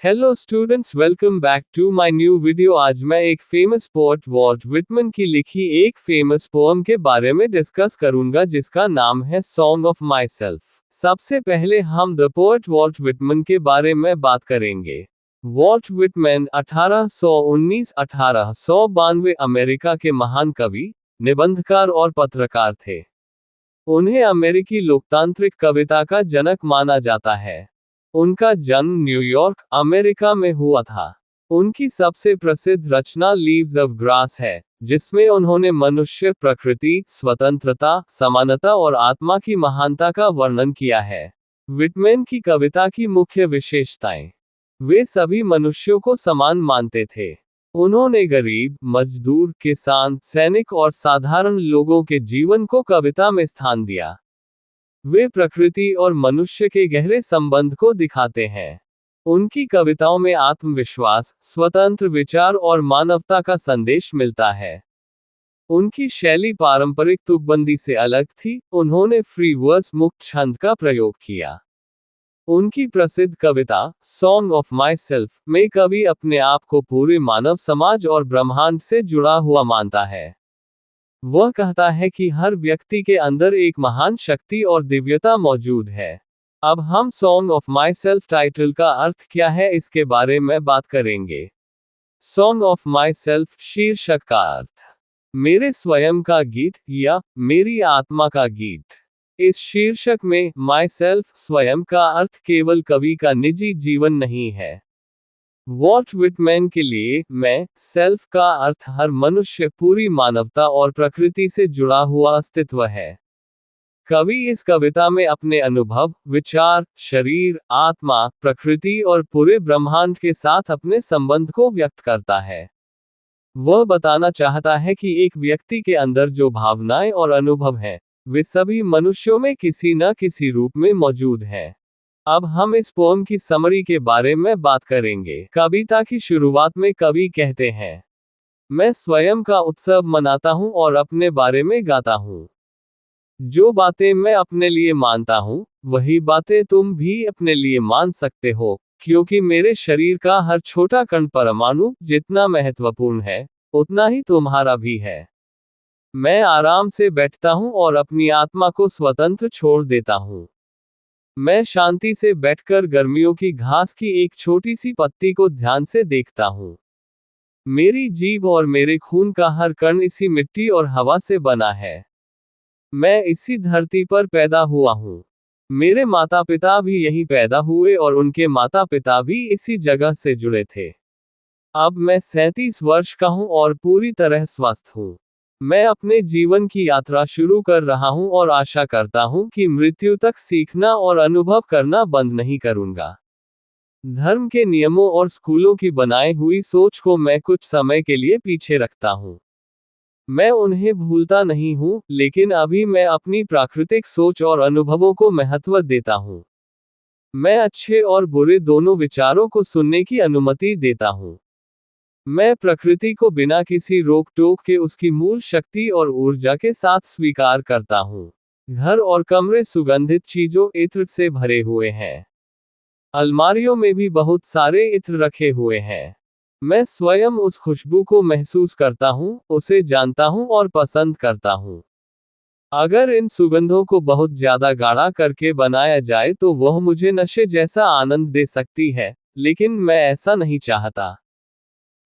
Hello students, welcome back to my new video. आज मैं एक फेमस पोएट वॉल्ट विटमैन की लिखी एक फेमस पोएम के बारे में डिस्कस करूंगा जिसका नाम है सॉन्ग ऑफ माई सेल्फ। सबसे पहले हम द पोएट वॉल्ट विटमैन के बारे में बात करेंगे। वॉल्ट विटमैन 1819-1892 अमेरिका के महान कवि, निबंधकार और पत्रकार थे। उन्हें अमेरिकी लोकतांत्रिक कविता का जनक माना जाता है। उनका जन्म न्यूयॉर्क, अमेरिका में हुआ था। उनकी सबसे प्रसिद्ध रचना लीव्स ऑफ ग्रास है, जिसमें उन्होंने मनुष्य, प्रकृति, स्वतंत्रता, समानता और आत्मा की महानता का वर्णन किया है। विटमैन की कविता की मुख्य विशेषताएं। वे सभी मनुष्यों को समान मानते थे। उन्होंने गरीब, मजदूर, किसान, सैनिक और साधारण लोगों के जीवन को कविता में स्थान दिया। वे प्रकृति और मनुष्य के गहरे संबंध को दिखाते हैं। उनकी कविताओं में आत्मविश्वास, स्वतंत्र विचार और मानवता का संदेश मिलता है। उनकी शैली पारंपरिक तुकबंदी से अलग थी। उन्होंने फ्री वर्स, मुक्त छंद का प्रयोग किया। उनकी प्रसिद्ध कविता सॉन्ग ऑफ माई सेल्फ में कवि अपने आप को पूरे मानव समाज और ब्रह्मांड से जुड़ा हुआ मानता है। वह कहता है कि हर व्यक्ति के अंदर एक महान शक्ति और दिव्यता मौजूद है। अब हम song of my self title का अर्थ क्या है इसके बारे में बात करेंगे। सॉन्ग ऑफ माई सेल्फ शीर्षक का अर्थ, मेरे स्वयं का गीत या मेरी आत्मा का गीत। इस शीर्षक में माई सेल्फ, स्वयं का अर्थ केवल कवि का निजी जीवन नहीं है। वॉल्ट विटमैन के लिए मैं सेल्फ का अर्थ हर मनुष्य, पूरी मानवता और प्रकृति से जुड़ा हुआ अस्तित्व है। कवि इस कविता में अपने अनुभव, विचार, शरीर, आत्मा, प्रकृति और पूरे ब्रह्मांड के साथ अपने संबंध को व्यक्त करता है। वह बताना चाहता है कि एक व्यक्ति के अंदर जो भावनाएं और अनुभव हैं, वे सभी मनुष्यों में किसी न किसी रूप में मौजूद हैं। अब हम इस पोएम की समरी के बारे में बात करेंगे। कविता की शुरुआत में कवि कहते हैं, मैं स्वयं का उत्सव मनाता हूँ और अपने बारे में गाता हूँ। जो बातें मैं अपने लिए मानता हूँ, वही बातें तुम भी अपने लिए मान सकते हो, क्योंकि मेरे शरीर का हर छोटा कण परमाणु जितना महत्वपूर्ण है, उतना ही तुम्हारा भी है। मैं आराम से बैठता हूँ और अपनी आत्मा को स्वतंत्र छोड़ देता हूँ। मैं शांति से बैठकर गर्मियों की घास की एक छोटी सी पत्ती को ध्यान से देखता हूँ। मेरी जीभ और मेरे खून का हर कण इसी मिट्टी और हवा से बना है। मैं इसी धरती पर पैदा हुआ हूँ। मेरे माता पिता भी यहीं पैदा हुए और उनके माता पिता भी इसी जगह से जुड़े थे। अब मैं 37 वर्ष का हूँ और पूरी तरह स्वस्थ हूँ। मैं अपने जीवन की यात्रा शुरू कर रहा हूं और आशा करता हूं कि मृत्यु तक सीखना और अनुभव करना बंद नहीं करूंगा। धर्म के नियमों और स्कूलों की बनाई हुई सोच को मैं कुछ समय के लिए पीछे रखता हूं। मैं उन्हें भूलता नहीं हूं, लेकिन अभी मैं अपनी प्राकृतिक सोच और अनुभवों को महत्व देता हूं। मैं अच्छे और बुरे दोनों विचारों को सुनने की अनुमति देता हूं। मैं प्रकृति को बिना किसी रोक टोक के उसकी मूल शक्ति और ऊर्जा के साथ स्वीकार करता हूँ। घर और कमरे सुगंधित चीजों, इत्र से भरे हुए हैं। अलमारियों में भी बहुत सारे इत्र रखे हुए हैं। मैं स्वयं उस खुशबू को महसूस करता हूँ, उसे जानता हूँ और पसंद करता हूँ। अगर इन सुगंधों को बहुत ज्यादा गाढ़ा करके बनाया जाए तो वह मुझे नशे जैसा आनंद दे सकती है, लेकिन मैं ऐसा नहीं चाहता।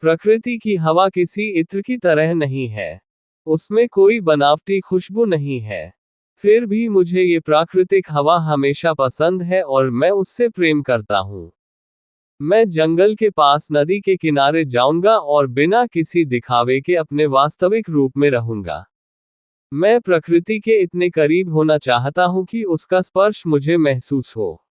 प्रकृति की हवा किसी इत्र की तरह नहीं है। उसमें कोई बनावटी खुशबू नहीं है। फिर भी मुझे ये प्राकृतिक हवा हमेशा पसंद है और मैं उससे प्रेम करता हूँ। मैं जंगल के पास नदी के किनारे जाऊंगा और बिना किसी दिखावे के अपने वास्तविक रूप में रहूंगा। मैं प्रकृति के इतने करीब होना चाहता हूँ कि उसका स्पर्श मुझे महसूस हो।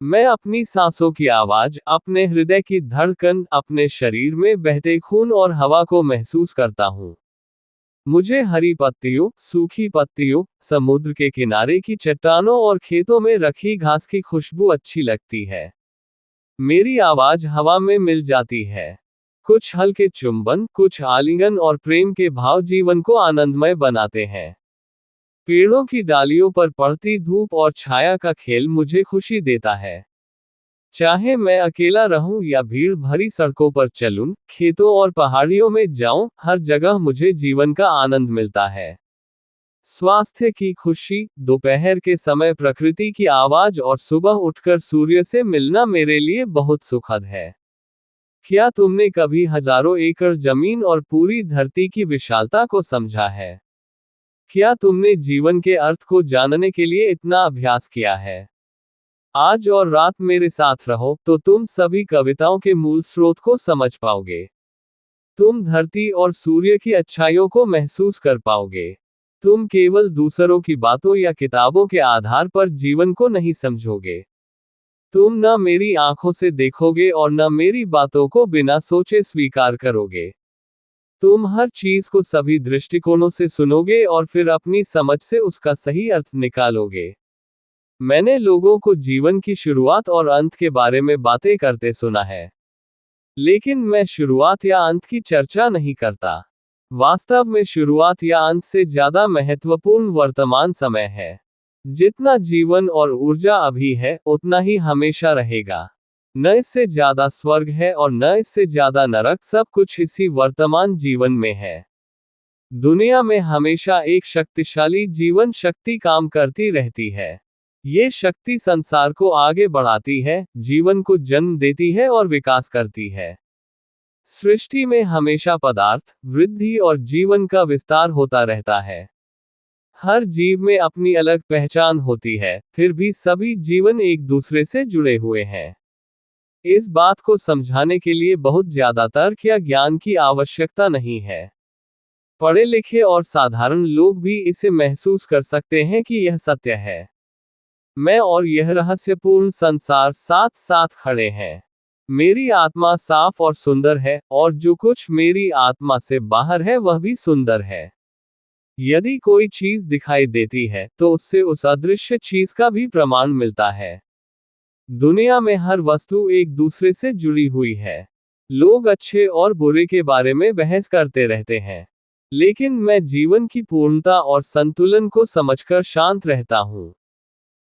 मैं अपनी सांसों की आवाज, अपने हृदय की धड़कन, अपने शरीर में बहते खून और हवा को महसूस करता हूँ। मुझे हरी पत्तियों, सूखी पत्तियों, समुद्र के किनारे की चट्टानों और खेतों में रखी घास की खुशबू अच्छी लगती है। मेरी आवाज हवा में मिल जाती है। कुछ हल्के चुंबन, कुछ आलिंगन और प्रेम के भाव जीवन को आनंदमय बनाते हैं। पेड़ों की डालियों पर पड़ती धूप और छाया का खेल मुझे खुशी देता है। चाहे मैं अकेला रहूं या भीड़ भरी सड़कों पर चलूं, खेतों और पहाड़ियों में जाऊं, हर जगह मुझे जीवन का आनंद मिलता है। स्वास्थ्य की खुशी, दोपहर के समय प्रकृति की आवाज और सुबह उठकर सूर्य से मिलना मेरे लिए बहुत सुखद है। क्या तुमने कभी हजारों एकड़ जमीन और पूरी धरती की विशालता को समझा है? क्या तुमने जीवन के अर्थ को जानने के लिए इतना अभ्यास किया है? आज और रात मेरे साथ रहो, तो तुम सभी कविताओं के मूल स्रोत को समझ पाओगे। तुम धरती और सूर्य की अच्छाइयों को महसूस कर पाओगे। तुम केवल दूसरों की बातों या किताबों के आधार पर जीवन को नहीं समझोगे। तुम न मेरी आंखों से देखोगे और न मेरी बातों को बिना सोचे स्वीकार करोगे। तुम हर चीज को सभी दृष्टिकोणों से सुनोगे और फिर अपनी समझ से उसका सही अर्थ निकालोगे। मैंने लोगों को जीवन की शुरुआत और अंत के बारे में बातें करते सुना है, लेकिन मैं शुरुआत या अंत की चर्चा नहीं करता। वास्तव में शुरुआत या अंत से ज्यादा महत्वपूर्ण वर्तमान समय है। जितना जीवन और ऊर्जा अभी है, उतना ही हमेशा रहेगा। न इससे ज्यादा स्वर्ग है और न इससे ज्यादा नरक, सब कुछ इसी वर्तमान जीवन में है। दुनिया में हमेशा एक शक्तिशाली जीवन शक्ति काम करती रहती है। ये शक्ति संसार को आगे बढ़ाती है, जीवन को जन्म देती है और विकास करती है। सृष्टि में हमेशा पदार्थ, वृद्धि और जीवन का विस्तार होता रहता है। हर जीव में अपनी अलग पहचान होती है, फिर भी सभी जीवन एक दूसरे से जुड़े हुए हैं। इस बात को समझाने के लिए बहुत ज्यादा तर्क या ज्ञान की आवश्यकता नहीं है। पढ़े लिखे और साधारण लोग भी इसे महसूस कर सकते हैं कि यह सत्य है। मैं और यह रहस्यपूर्ण संसार साथ साथ खड़े हैं। मेरी आत्मा साफ और सुंदर है, और जो कुछ मेरी आत्मा से बाहर है वह भी सुंदर है। यदि कोई चीज दिखाई देती है, तो उससे उस अदृश्य चीज का भी प्रमाण मिलता है। दुनिया में हर वस्तु एक दूसरे से जुड़ी हुई है। लोग अच्छे और बुरे के बारे में बहस करते रहते हैं, लेकिन मैं जीवन की पूर्णता और संतुलन को समझकर शांत रहता हूँ।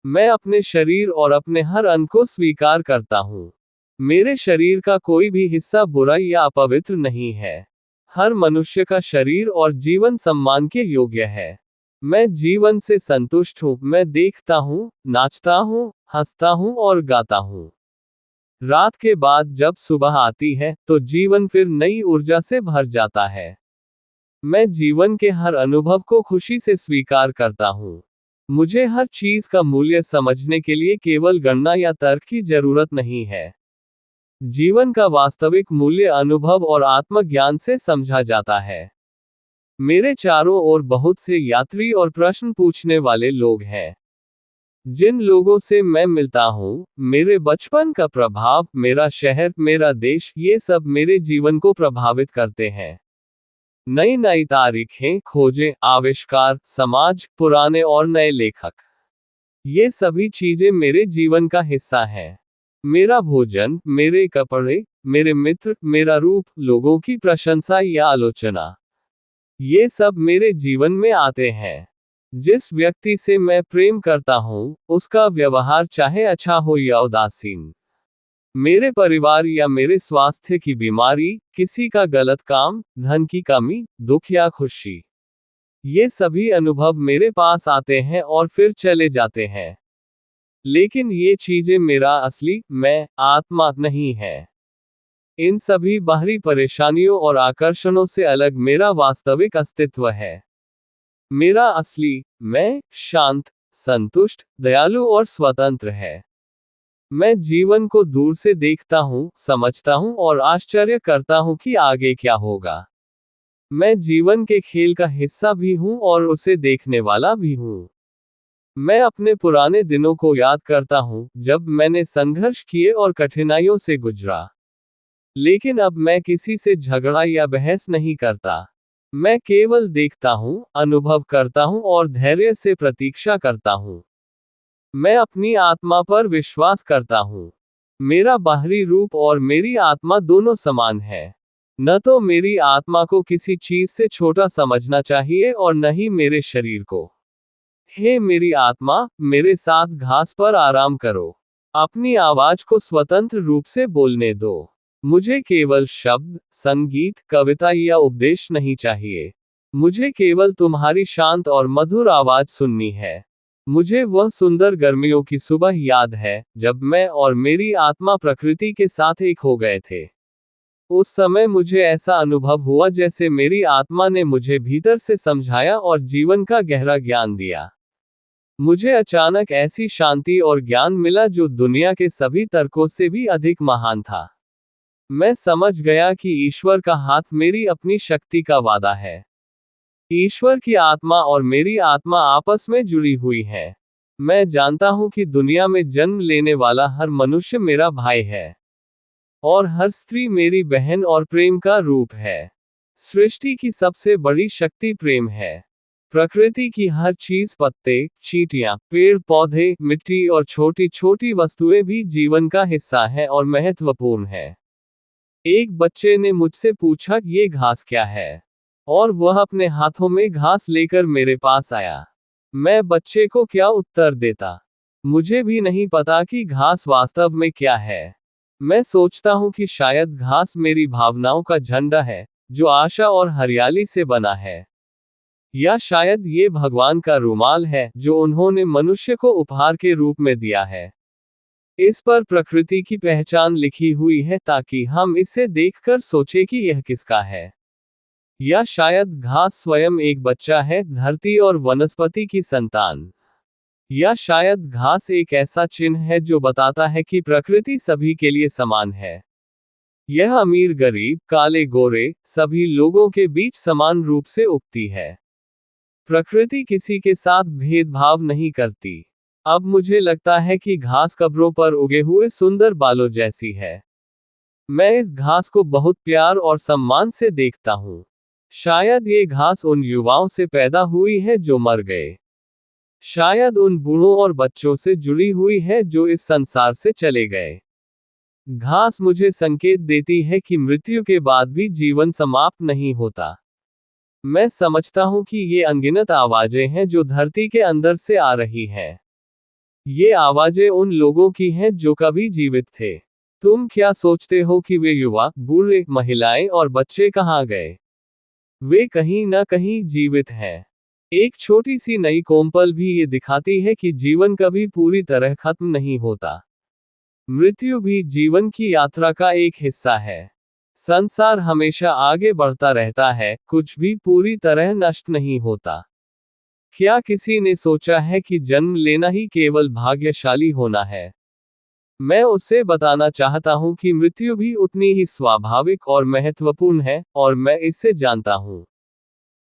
मैं अपने शरीर और अपने हर अंग को स्वीकार करता हूँ। मेरे शरीर का कोई भी हिस्सा बुरा या अपवित्र नहीं है। हर मनुष्य का शरीर और जीवन सम्मान के योग्य है। मैं जीवन से संतुष्ट हूँ। मैं देखता हूँ, नाचता हूँ, हंसता हूँ और गाता हूँ। रात के बाद जब सुबह आती है, तो जीवन फिर नई ऊर्जा से भर जाता है। मैं जीवन के हर अनुभव को खुशी से स्वीकार करता हूँ। मुझे हर चीज का मूल्य समझने के लिए केवल गणना या तर्क की जरूरत नहीं है। जीवन का वास्तविक मूल्य अनुभव और आत्मज्ञान से समझा जाता है। मेरे चारों ओर बहुत से यात्री और प्रश्न पूछने वाले लोग हैं। जिन लोगों से मैं मिलता हूँ, मेरे बचपन का प्रभाव, मेरा शहर, मेरा देश, ये सब मेरे जीवन को प्रभावित करते हैं। नई नई तारीखें, खोजें, आविष्कार, समाज, पुराने और नए लेखक, ये सभी चीजें मेरे जीवन का हिस्सा हैं। मेरा भोजन, मेरे कपड़े, मेरे मित्र, मेरा रूप, लोगों की प्रशंसा या आलोचना, ये सब मेरे जीवन में आते हैं। जिस व्यक्ति से मैं प्रेम करता हूँ, उसका व्यवहार चाहे अच्छा हो या उदासीन, मेरे परिवार या मेरे स्वास्थ्य की बीमारी, किसी का गलत काम, धन की कमी, दुख या खुशी, ये सभी अनुभव मेरे पास आते हैं और फिर चले जाते हैं। लेकिन ये चीजें मेरा असली मैं, आत्मा नहीं है। इन सभी बाहरी परेशानियों और आकर्षणों से अलग मेरा वास्तविक अस्तित्व है। मेरा असली मैं शांत, संतुष्ट, दयालु और स्वतंत्र है। मैं जीवन को दूर से देखता हूँ, समझता हूँ और आश्चर्य करता हूँ कि आगे क्या होगा। मैं जीवन के खेल का हिस्सा भी हूँ और उसे देखने वाला भी हूँ। मैं अपने पुराने दिनों को याद करता हूँ, जब मैंने संघर्ष किए और कठिनाइयों से गुजरा। लेकिन अब मैं किसी से झगड़ा या बहस नहीं करता। मैं केवल देखता हूँ, अनुभव करता हूँ और धैर्य से प्रतीक्षा करता हूँ। मैं अपनी आत्मा पर विश्वास करता हूँ। मेरा बाहरी रूप और मेरी आत्मा दोनों समान है। न तो मेरी आत्मा को किसी चीज से छोटा समझना चाहिए और न ही मेरे शरीर को। हे मेरी आत्मा, मेरे साथ घास पर आराम करो। अपनी आवाज को स्वतंत्र रूप से बोलने दो। मुझे केवल शब्द, संगीत, कविता या उपदेश नहीं चाहिए। मुझे केवल तुम्हारी शांत और मधुर आवाज सुननी है। मुझे वह सुंदर गर्मियों की सुबह याद है, जब मैं और मेरी आत्मा प्रकृति के साथ एक हो गए थे। उस समय मुझे ऐसा अनुभव हुआ जैसे मेरी आत्मा ने मुझे भीतर से समझाया और जीवन का गहरा ज्ञान दिया। मुझे अचानक ऐसी शांति और ज्ञान मिला जो दुनिया के सभी तर्कों से भी अधिक महान था। मैं समझ गया कि ईश्वर का हाथ मेरी अपनी शक्ति का वादा है। ईश्वर की आत्मा और मेरी आत्मा आपस में जुड़ी हुई है। मैं जानता हूं कि दुनिया में जन्म लेने वाला हर मनुष्य मेरा भाई है, और हर स्त्री मेरी बहन और प्रेम का रूप है। सृष्टि की सबसे बड़ी शक्ति प्रेम है। प्रकृति की हर चीज, पत्ते, चींटियां, पेड़ पौधे, मिट्टी और छोटी छोटी वस्तुएं भी जीवन का हिस्सा है और महत्वपूर्ण है। एक बच्चे ने मुझसे पूछा, ये घास क्या है? और वह अपने हाथों में घास लेकर मेरे पास आया। मैं बच्चे को क्या उत्तर देता? मुझे भी नहीं पता कि घास वास्तव में क्या है। मैं सोचता हूँ कि शायद घास मेरी भावनाओं का झंडा है, जो आशा और हरियाली से बना है। या शायद ये भगवान का रुमाल है, जो उन्होंने मनुष्य को उपहार के रूप में दिया है। इस पर प्रकृति की पहचान लिखी हुई है, ताकि हम इसे देखकर सोचें कि यह किसका है। या शायद घास स्वयं एक बच्चा है, धरती और वनस्पति की संतान। या शायद घास एक ऐसा चिन्ह है जो बताता है कि प्रकृति सभी के लिए समान है। यह अमीर गरीब, काले गोरे, सभी लोगों के बीच समान रूप से उगती है। प्रकृति किसी के साथ भेदभाव नहीं करती। अब मुझे लगता है कि घास कब्रों पर उगे हुए सुंदर बालों जैसी है। मैं इस घास को बहुत प्यार और सम्मान से देखता हूँ। शायद ये घास उन युवाओं से पैदा हुई है जो मर गए। शायद उन बूढ़ों और बच्चों से जुड़ी हुई है जो इस संसार से चले गए। घास मुझे संकेत देती है कि मृत्यु के बाद भी जीवन समाप्त नहीं होता। मैं समझता हूँ कि ये अनगिनत आवाजें हैं जो धरती के अंदर से आ रही हैं। ये आवाजें उन लोगों की हैं जो कभी जीवित थे। तुम क्या सोचते हो कि वे युवा, बूढ़े, महिलाएं और बच्चे कहाँ गए? वे कहीं न कहीं जीवित हैं। एक छोटी सी नई कोमपल भी ये दिखाती है कि जीवन कभी पूरी तरह खत्म नहीं होता। मृत्यु भी जीवन की यात्रा का एक हिस्सा है। संसार हमेशा आगे बढ़ता रहता है, कुछ भी पूरी तरह नष्ट नहीं होता। क्या किसी ने सोचा है कि जन्म लेना ही केवल भाग्यशाली होना है? मैं उससे बताना चाहता हूं कि मृत्यु भी उतनी ही स्वाभाविक और महत्वपूर्ण है, और मैं इससे जानता हूं।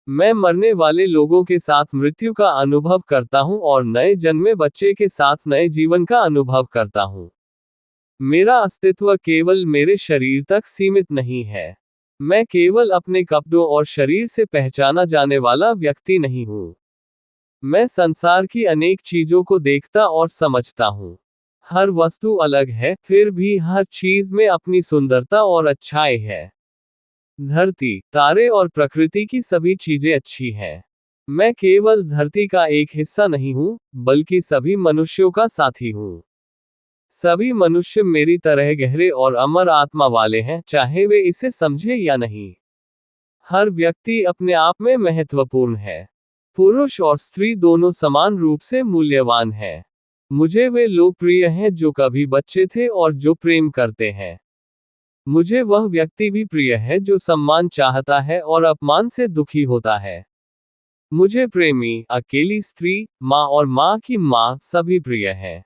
मैं मरने वाले लोगों के साथ मृत्यु का अनुभव करता हूं और नए जन्मे बच्चे के साथ नए जीवन का अनुभव करता हूं। मेरा अस्तित्व केवल मेरे शरीर तक सीमित नहीं है। मैं केवल अपने कपड़ों और शरीर से पहचाना जाने वाला व्यक्ति नहीं हूं। मैं संसार की अनेक चीजों को देखता और समझता हूं। हर वस्तु अलग है, फिर भी हर चीज में अपनी सुंदरता और अच्छाई है। धरती, तारे और प्रकृति की सभी चीजें अच्छी हैं। मैं केवल धरती का एक हिस्सा नहीं हूं, बल्कि सभी मनुष्यों का साथी हूं। सभी मनुष्य मेरी तरह गहरे और अमर आत्मा वाले हैं, चाहे वे इसे समझे या नहीं। हर व्यक्ति अपने आप में महत्वपूर्ण है। पुरुष और स्त्री दोनों समान रूप से मूल्यवान हैं। मुझे वे लोग प्रिय हैं जो कभी बच्चे थे और जो प्रेम करते हैं। मुझे वह व्यक्ति भी प्रिय है जो सम्मान चाहता है और अपमान से दुखी होता है। मुझे प्रेमी, अकेली स्त्री, माँ और माँ की माँ सभी प्रिय हैं।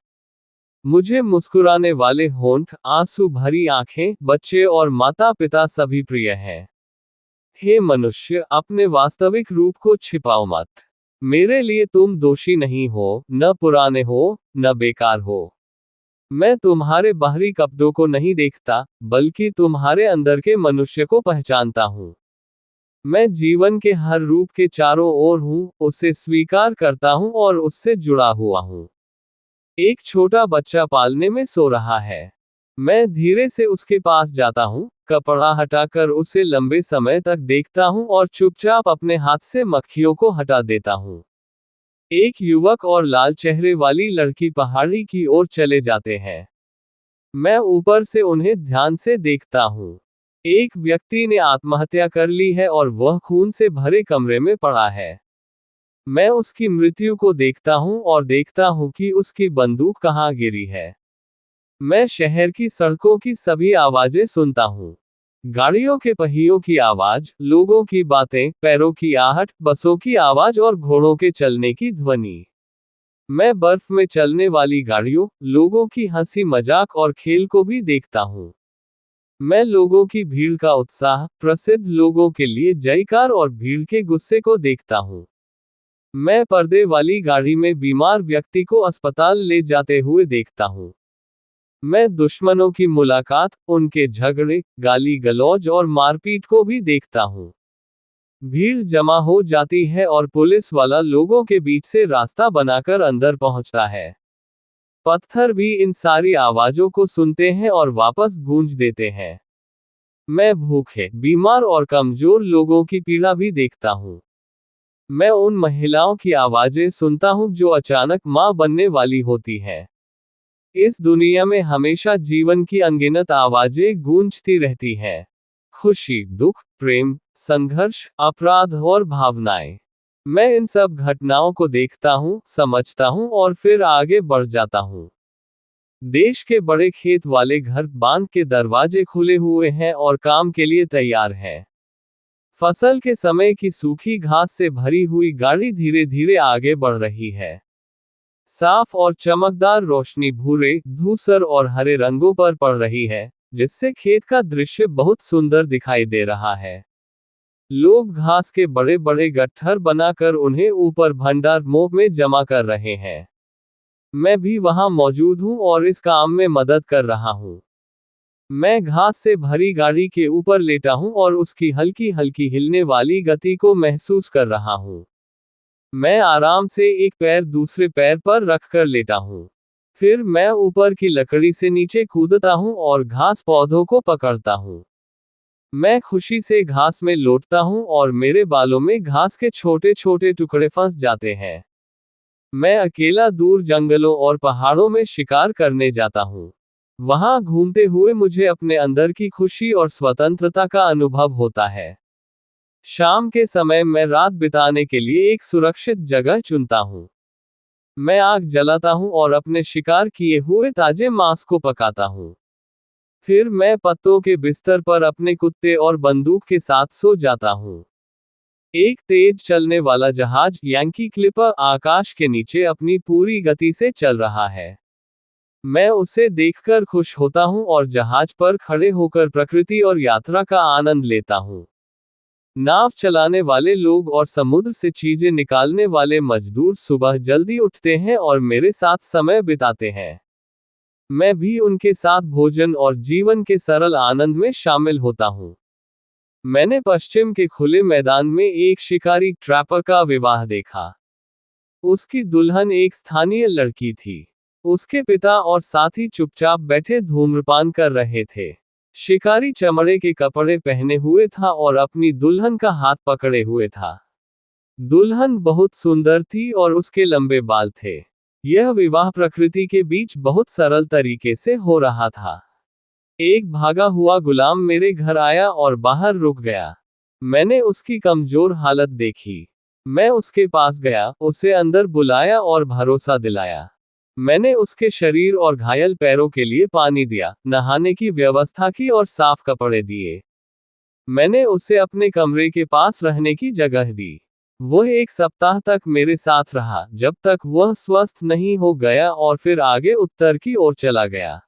मुझे मुस्कुराने वाले होंठ, आंसू भरी आंखें, बच्चे और माता पिता सभी प्रिय हैं। हे मनुष्य, अपने वास्तविक रूप को छिपाओ मत। मेरे लिए तुम दोषी नहीं हो, न पुराने हो, न बेकार हो। मैं तुम्हारे बाहरी कपड़ों को नहीं देखता, बल्कि तुम्हारे अंदर के मनुष्य को पहचानता हूँ। मैं जीवन के हर रूप के चारों ओर हूँ, उसे स्वीकार करता हूँ और उससे जुड़ा हुआ हूँ। एक छोटा बच्चा पालने में सो रहा है। मैं धीरे से उसके पास जाता हूँ, कपड़ा हटाकर उसे लंबे समय तक देखता हूँ और चुपचाप अपने हाथ से मक्खियों को हटा देता हूँ। एक युवक और लाल चेहरे वाली लड़की पहाड़ी की ओर चले जाते हैं। मैं ऊपर से उन्हें ध्यान से देखता हूँ। एक व्यक्ति ने आत्महत्या कर ली है और वह खून से भरे कमरे में पड़ा है। मैं उसकी मृत्यु को देखता हूँ और देखता हूँ कि उसकी बंदूक कहाँ गिरी है। मैं शहर की सड़कों की सभी आवाजें सुनता हूँ। गाड़ियों के पहियों की आवाज, लोगों की बातें, पैरों की आहट, बसों की आवाज और घोड़ों के चलने की ध्वनि। मैं बर्फ में चलने वाली गाड़ियों, लोगों की हंसी मजाक और खेल को भी देखता हूँ। मैं लोगों की भीड़ का उत्साह, प्रसिद्ध लोगों के लिए जयकार और भीड़ के गुस्से को देखता हूँ। मैं पर्दे वाली गाड़ी में बीमार व्यक्ति को अस्पताल ले जाते हुए देखता हूँ। मैं दुश्मनों की मुलाकात, उनके झगड़े, गाली गलौज और मारपीट को भी देखता हूँ। भीड़ जमा हो जाती है और पुलिस वाला लोगों के बीच से रास्ता बनाकर अंदर पहुंचता है। पत्थर भी इन सारी आवाजों को सुनते हैं और वापस गूंज देते हैं। मैं भूखे, बीमार और कमजोर लोगों की पीड़ा भी देखता हूँ। मैं उन महिलाओं की आवाजें सुनता हूँ जो अचानक मां बनने वाली होती हैं। इस दुनिया में हमेशा जीवन की अनगिनत आवाजें गूंजती रहती हैं। खुशी, दुख, प्रेम, संघर्ष, अपराध और भावनाएं। मैं इन सब घटनाओं को देखता हूँ, समझता हूँ और फिर आगे बढ़ जाता हूँ। देश के बड़े खेत वाले घर, बांध के दरवाजे खुले हुए हैं और काम के लिए तैयार हैं। फसल के समय की सूखी घास से भरी हुई गाड़ी धीरे धीरे आगे बढ़ रही है। साफ और चमकदार रोशनी भूरे, धूसर और हरे रंगों पर पड़ रही है, जिससे खेत का दृश्य बहुत सुंदर दिखाई दे रहा है। लोग घास के बड़े बड़े गट्ठर बनाकर उन्हें ऊपर भंडार मोह में जमा कर रहे हैं। मैं भी वहां मौजूद हूं और इस काम में मदद कर रहा हूं। मैं घास से भरी गाड़ी के ऊपर लेटा हूं और उसकी हल्की हल्की हिलने वाली गति को महसूस कर रहा हूं। मैं आराम से एक पैर दूसरे पैर पर रखकर लेटा हूं। फिर मैं ऊपर की लकड़ी से नीचे कूदता हूं और घास पौधों को पकड़ता हूं। मैं खुशी से घास में लौटता हूं और मेरे बालों में घास के छोटे छोटे टुकड़े फंस जाते हैं। मैं अकेला दूर जंगलों और पहाड़ों में शिकार करने जाता हूँ। वहां घूमते हुए मुझे अपने अंदर की खुशी और स्वतंत्रता का अनुभव होता है। शाम के समय मैं रात बिताने के लिए एक सुरक्षित जगह चुनता हूँ। मैं आग जलाता हूँ और अपने शिकार किए हुए ताजे मांस को पकाता हूँ। फिर मैं पत्तों के बिस्तर पर अपने कुत्ते और बंदूक के साथ सो जाता हूँ। एक तेज चलने वाला जहाज, यांकी क्लिपर, आकाश के नीचे अपनी पूरी गति से चल रहा है। मैं उसे देखकर खुश होता हूँ और जहाज पर खड़े होकर प्रकृति और यात्रा का आनंद लेता हूँ। नाव चलाने वाले लोग और समुद्र से चीजें निकालने वाले मजदूर सुबह जल्दी उठते हैं और मेरे साथ समय बिताते हैं। मैं भी उनके साथ भोजन और जीवन के सरल आनंद में शामिल होता हूँ। मैंने पश्चिम के खुले मैदान में एक शिकारी ट्रैपर का विवाह देखा। उसकी दुल्हन एक स्थानीय लड़की थी। उसके पिता और साथी चुपचाप बैठे धूम्रपान कर रहे थे। शिकारी चमड़े के कपड़े पहने हुए था और अपनी दुल्हन का हाथ पकड़े हुए था। दुल्हन बहुत सुंदर थी और उसके लंबे बाल थे। यह विवाह प्रकृति के बीच बहुत सरल तरीके से हो रहा था। एक भागा हुआ गुलाम मेरे घर आया और बाहर रुक गया। मैंने उसकी कमजोर हालत देखी। मैं उसके पास गया, उसे अंदर बुलाया और भरोसा दिलाया। मैंने उसके शरीर और घायल पैरों के लिए पानी दिया, नहाने की व्यवस्था की और साफ कपड़े दिए। मैंने उसे अपने कमरे के पास रहने की जगह दी। वह 1 सप्ताह तक मेरे साथ रहा, जब तक वह स्वस्थ नहीं हो गया और फिर आगे उत्तर की ओर चला गया।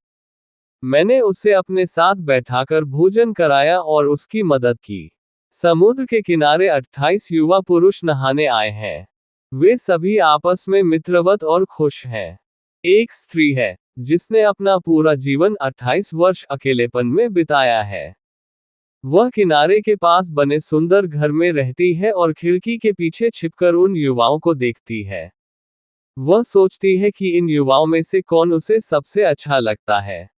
मैंने उसे अपने साथ बैठाकर भोजन कराया और उसकी मदद की। समुद्र के किनारे 28 युवा पुरुष नहाने आए हैं। वे सभी आपस में मित्रवत और खुश हैं। एक स्त्री है जिसने अपना पूरा जीवन 28 वर्ष अकेलेपन में बिताया है। वह किनारे के पास बने सुंदर घर में रहती है और खिड़की के पीछे छिपकर उन युवाओं को देखती है। वह सोचती है कि इन युवाओं में से कौन उसे सबसे अच्छा लगता है।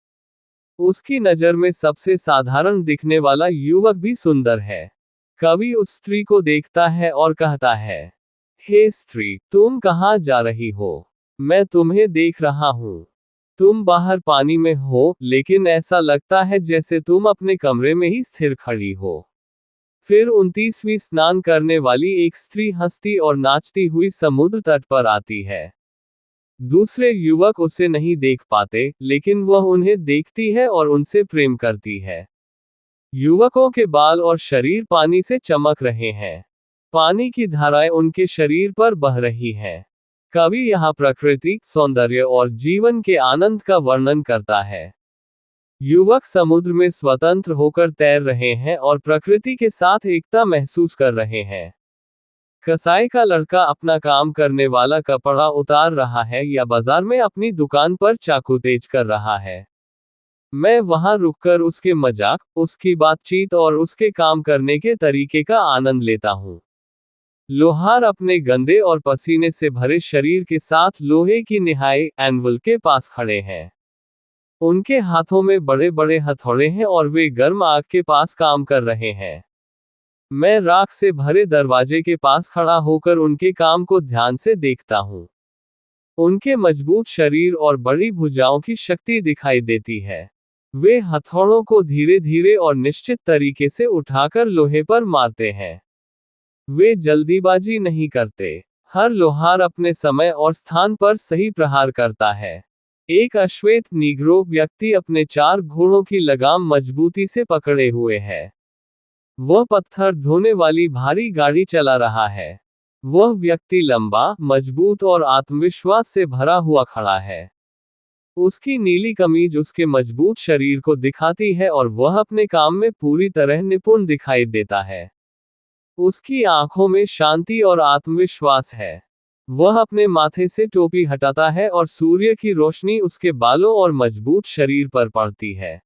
उसकी नज़र में सबसे साधारण दिखने वाला युवक भी सुंदर है। कवि उस स्त्री को देखता है और कहता है, हे स्त्री, तुम कहाँ जा रही हो? मैं तुम्हें देख रहा हूँ। तुम बाहर पानी में हो, लेकिन ऐसा लगता है जैसे तुम अपने कमरे में ही स्थिर खड़ी हो। फिर 29वीं स्नान करने वाली एक स्त्री हंसती और नाचती हुई समुद्र तट पर आती है। दूसरे युवक उसे नहीं देख पाते, लेकिन वह उन्हें देखती है और उनसे प्रेम करती है। युवकों के बाल और शरीर पानी से चमक रहे हैं। पानी की धाराएं उनके शरीर पर बह रही हैं। कवि यहाँ प्रकृति, सौंदर्य और जीवन के आनंद का वर्णन करता है। युवक समुद्र में स्वतंत्र होकर तैर रहे हैं और प्रकृति के साथ एकता महसूस कर रहे हैं। कसाई का लड़का अपना काम करने वाला कपड़ा उतार रहा है या बाजार में अपनी दुकान पर चाकू तेज कर रहा है। मैं वहां रुककर उसके मजाक, उसकी बातचीत और उसके काम करने के तरीके का आनंद लेता हूँ। लोहार अपने गंदे और पसीने से भरे शरीर के साथ लोहे की निहाई एनवल के पास खड़े हैं। उनके हाथों में बड़े बड़े हथौड़े हैं और वे गर्म आग के पास काम कर रहे हैं। मैं राख से भरे दरवाजे के पास खड़ा होकर उनके काम को ध्यान से देखता हूँ। उनके मजबूत शरीर और बड़ी भुजाओं की शक्ति दिखाई देती है। वे हथौड़ों को धीरे धीरे और निश्चित तरीके से उठाकर लोहे पर मारते हैं। वे जल्दीबाजी नहीं करते। हर लोहार अपने समय और स्थान पर सही प्रहार करता है। एक अश्वेत नीग्रो व्यक्ति अपने 4 घोड़ों की लगाम मजबूती से पकड़े हुए है। वह पत्थर ढोने वाली भारी गाड़ी चला रहा है। वह व्यक्ति लंबा, मजबूत और आत्मविश्वास से भरा हुआ खड़ा है। उसकी नीली कमीज उसके मजबूत शरीर को दिखाती है और वह अपने काम में पूरी तरह निपुण दिखाई देता है। उसकी आंखों में शांति और आत्मविश्वास है। वह अपने माथे से टोपी हटाता है और सूर्य की रोशनी उसके बालों और मजबूत शरीर पर पड़ती है।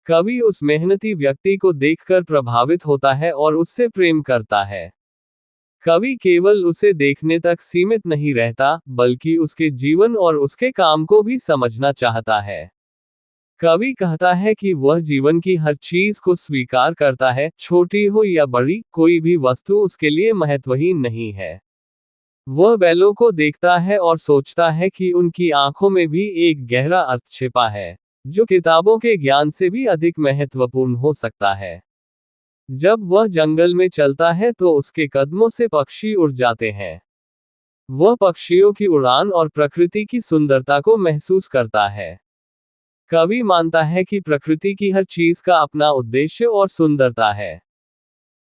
कवि उस मेहनती व्यक्ति को देखकर प्रभावित होता है और उससे प्रेम करता है। कवि केवल उसे देखने तक सीमित नहीं रहता, बल्कि उसके जीवन और उसके काम को भी समझना चाहता है। कवि कहता है कि वह जीवन की हर चीज को स्वीकार करता है, छोटी हो या बड़ी, कोई भी वस्तु उसके लिए महत्वहीन नहीं है। वह बैलों को देखता है और सोचता है कि उनकी आंखों में भी एक गहरा अर्थ छिपा है, जो किताबों के ज्ञान से भी अधिक महत्वपूर्ण हो सकता है। जब वह जंगल में चलता है तो उसके कदमों से पक्षी उड़ जाते हैं। वह पक्षियों की उड़ान और प्रकृति की सुंदरता को महसूस करता है। कवि मानता है कि प्रकृति की हर चीज का अपना उद्देश्य और सुंदरता है।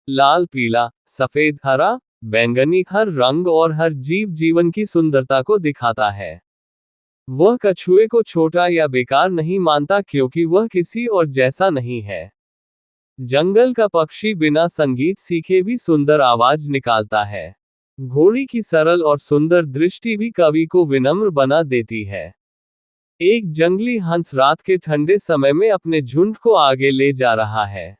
लाल, पीला, सफेद, हरा, बैंगनी, हर रंग और हर जीव जीवन की सुंदरता को दिखाता है। वह कछुए को छोटा या बेकार नहीं मानता, क्योंकि वह किसी और जैसा नहीं है। जंगल का पक्षी बिना संगीत सीखे भी सुंदर आवाज निकालता है। घोड़ी की सरल और सुंदर दृष्टि भी कवि को विनम्र बना देती है। एक जंगली हंस रात के ठंडे समय में अपने झुंड को आगे ले जा रहा है।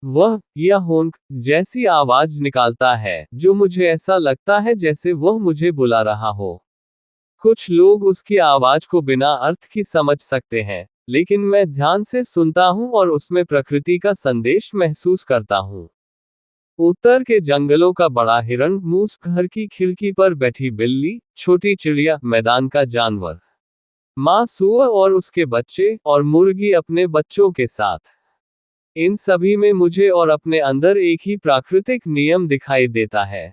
वह या होंक जैसी आवाज निकालता है, जो मुझे ऐसा लगता है जैसे वह मुझे बुला रहा हो। कुछ लोग उसकी आवाज को बिना अर्थ की समझ सकते हैं, लेकिन मैं ध्यान से सुनता हूं और उसमें प्रकृति का संदेश महसूस करता हूं। उत्तर के जंगलों का बड़ा हिरण, मूस, घर की खिड़की पर बैठी बिल्ली, छोटी चिड़िया, मैदान का जानवर, मां सूअर और उसके बच्चे, और मुर्गी अपने बच्चों के साथ। इन सभी में मुझे और अपने अंदर एक ही प्राकृतिक नियम दिखाई देता है।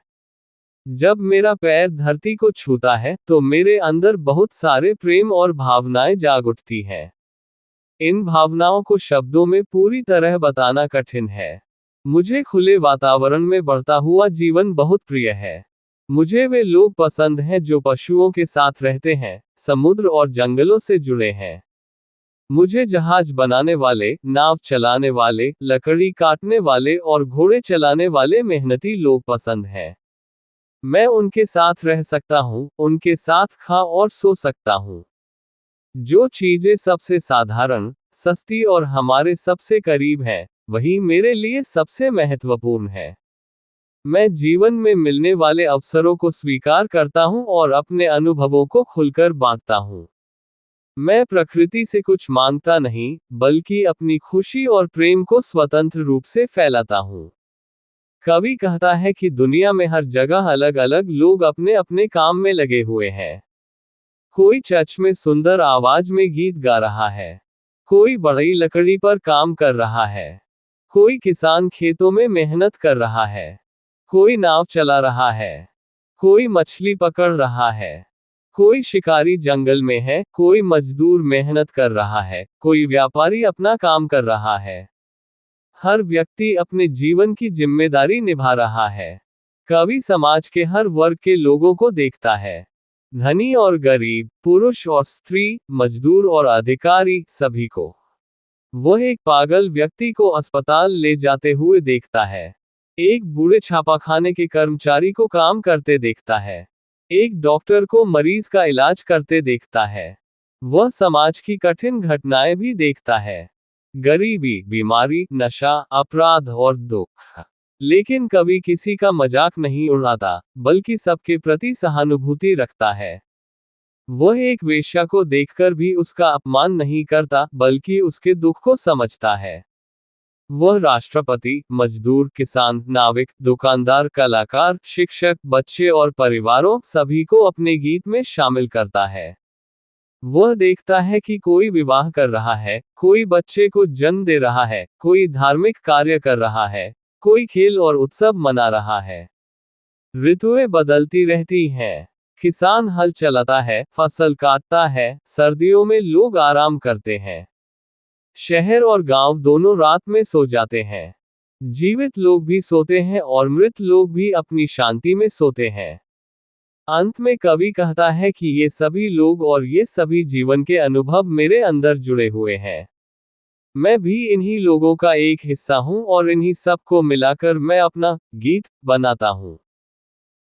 जब मेरा पैर धरती को छूता है, तो मेरे अंदर बहुत सारे प्रेम और भावनाएं जाग उठती हैं। इन भावनाओं को शब्दों में पूरी तरह बताना कठिन है। मुझे खुले वातावरण में बढ़ता हुआ जीवन बहुत प्रिय है। मुझे वे लोग पसंद हैं जो पशुओं के साथ रहते हैं, समुद्र और जंगलों से जुड़े हैं। मुझे जहाज बनाने वाले, नाव चलाने वाले, लकड़ी काटने वाले और घोड़े चलाने वाले मेहनती लोग पसंद हैं। मैं उनके साथ रह सकता हूँ, उनके साथ खा और सो सकता हूँ। जो चीजें सबसे साधारण, सस्ती और हमारे सबसे करीब हैं, वही मेरे लिए सबसे महत्वपूर्ण है। मैं जीवन में मिलने वाले अवसरों को स्वीकार करता हूँ और अपने अनुभवों को खुलकर बांटता हूँ। मैं प्रकृति से कुछ मांगता नहीं, बल्कि अपनी खुशी और प्रेम को स्वतंत्र रूप से फैलाता हूँ। कवि कहता है कि दुनिया में हर जगह अलग अलग लोग अपने अपने काम में लगे हुए हैं। कोई चर्च में सुंदर आवाज में गीत गा रहा है। कोई बड़ी लकड़ी पर काम कर रहा है। कोई किसान खेतों में मेहनत कर रहा है। कोई नाव चला रहा है। कोई मछली पकड़ रहा है। कोई शिकारी जंगल में है। कोई मजदूर मेहनत कर रहा है। कोई व्यापारी अपना काम कर रहा है। हर व्यक्ति अपने जीवन की जिम्मेदारी निभा रहा है। कवि समाज के हर वर्ग के लोगों को देखता है। धनी और गरीब, पुरुष और स्त्री, मजदूर और अधिकारी, सभी को। वह एक पागल व्यक्ति को अस्पताल ले जाते हुए देखता है। एक बूढ़े छापाखाने के कर्मचारी को काम करते देखता है। एक डॉक्टर को मरीज का इलाज करते देखता है। वह समाज की कठिन घटनाएं भी देखता है। गरीबी, बीमारी, नशा, अपराध और दुख। लेकिन कभी किसी का मजाक नहीं उड़ाता, बल्कि सबके प्रति सहानुभूति रखता है। वह एक वेश्या को देखकर भी उसका अपमान नहीं करता, बल्कि उसके दुख को समझता है। वह राष्ट्रपति, मजदूर, किसान, नाविक, दुकानदार, कलाकार, शिक्षक, बच्चे और परिवारों, सभी को अपने गीत में शामिल करता है। वह देखता है कि कोई विवाह कर रहा है, कोई बच्चे को जन्म दे रहा है, कोई धार्मिक कार्य कर रहा है, कोई खेल और उत्सव मना रहा है। ऋतुएं बदलती रहती हैं। किसान हल चलाता है, फसल काटता है, सर्दियों में लोग आराम करते हैं। शहर और गांव दोनों रात में सो जाते हैं। जीवित लोग भी सोते हैं और मृत लोग भी अपनी शांति में सोते हैं। अंत में कवि कहता है कि ये सभी लोग और ये सभी जीवन के अनुभव मेरे अंदर जुड़े हुए हैं। मैं भी इन्हीं लोगों का एक हिस्सा हूं और इन्हीं सब को मिलाकर मैं अपना गीत बनाता हूं।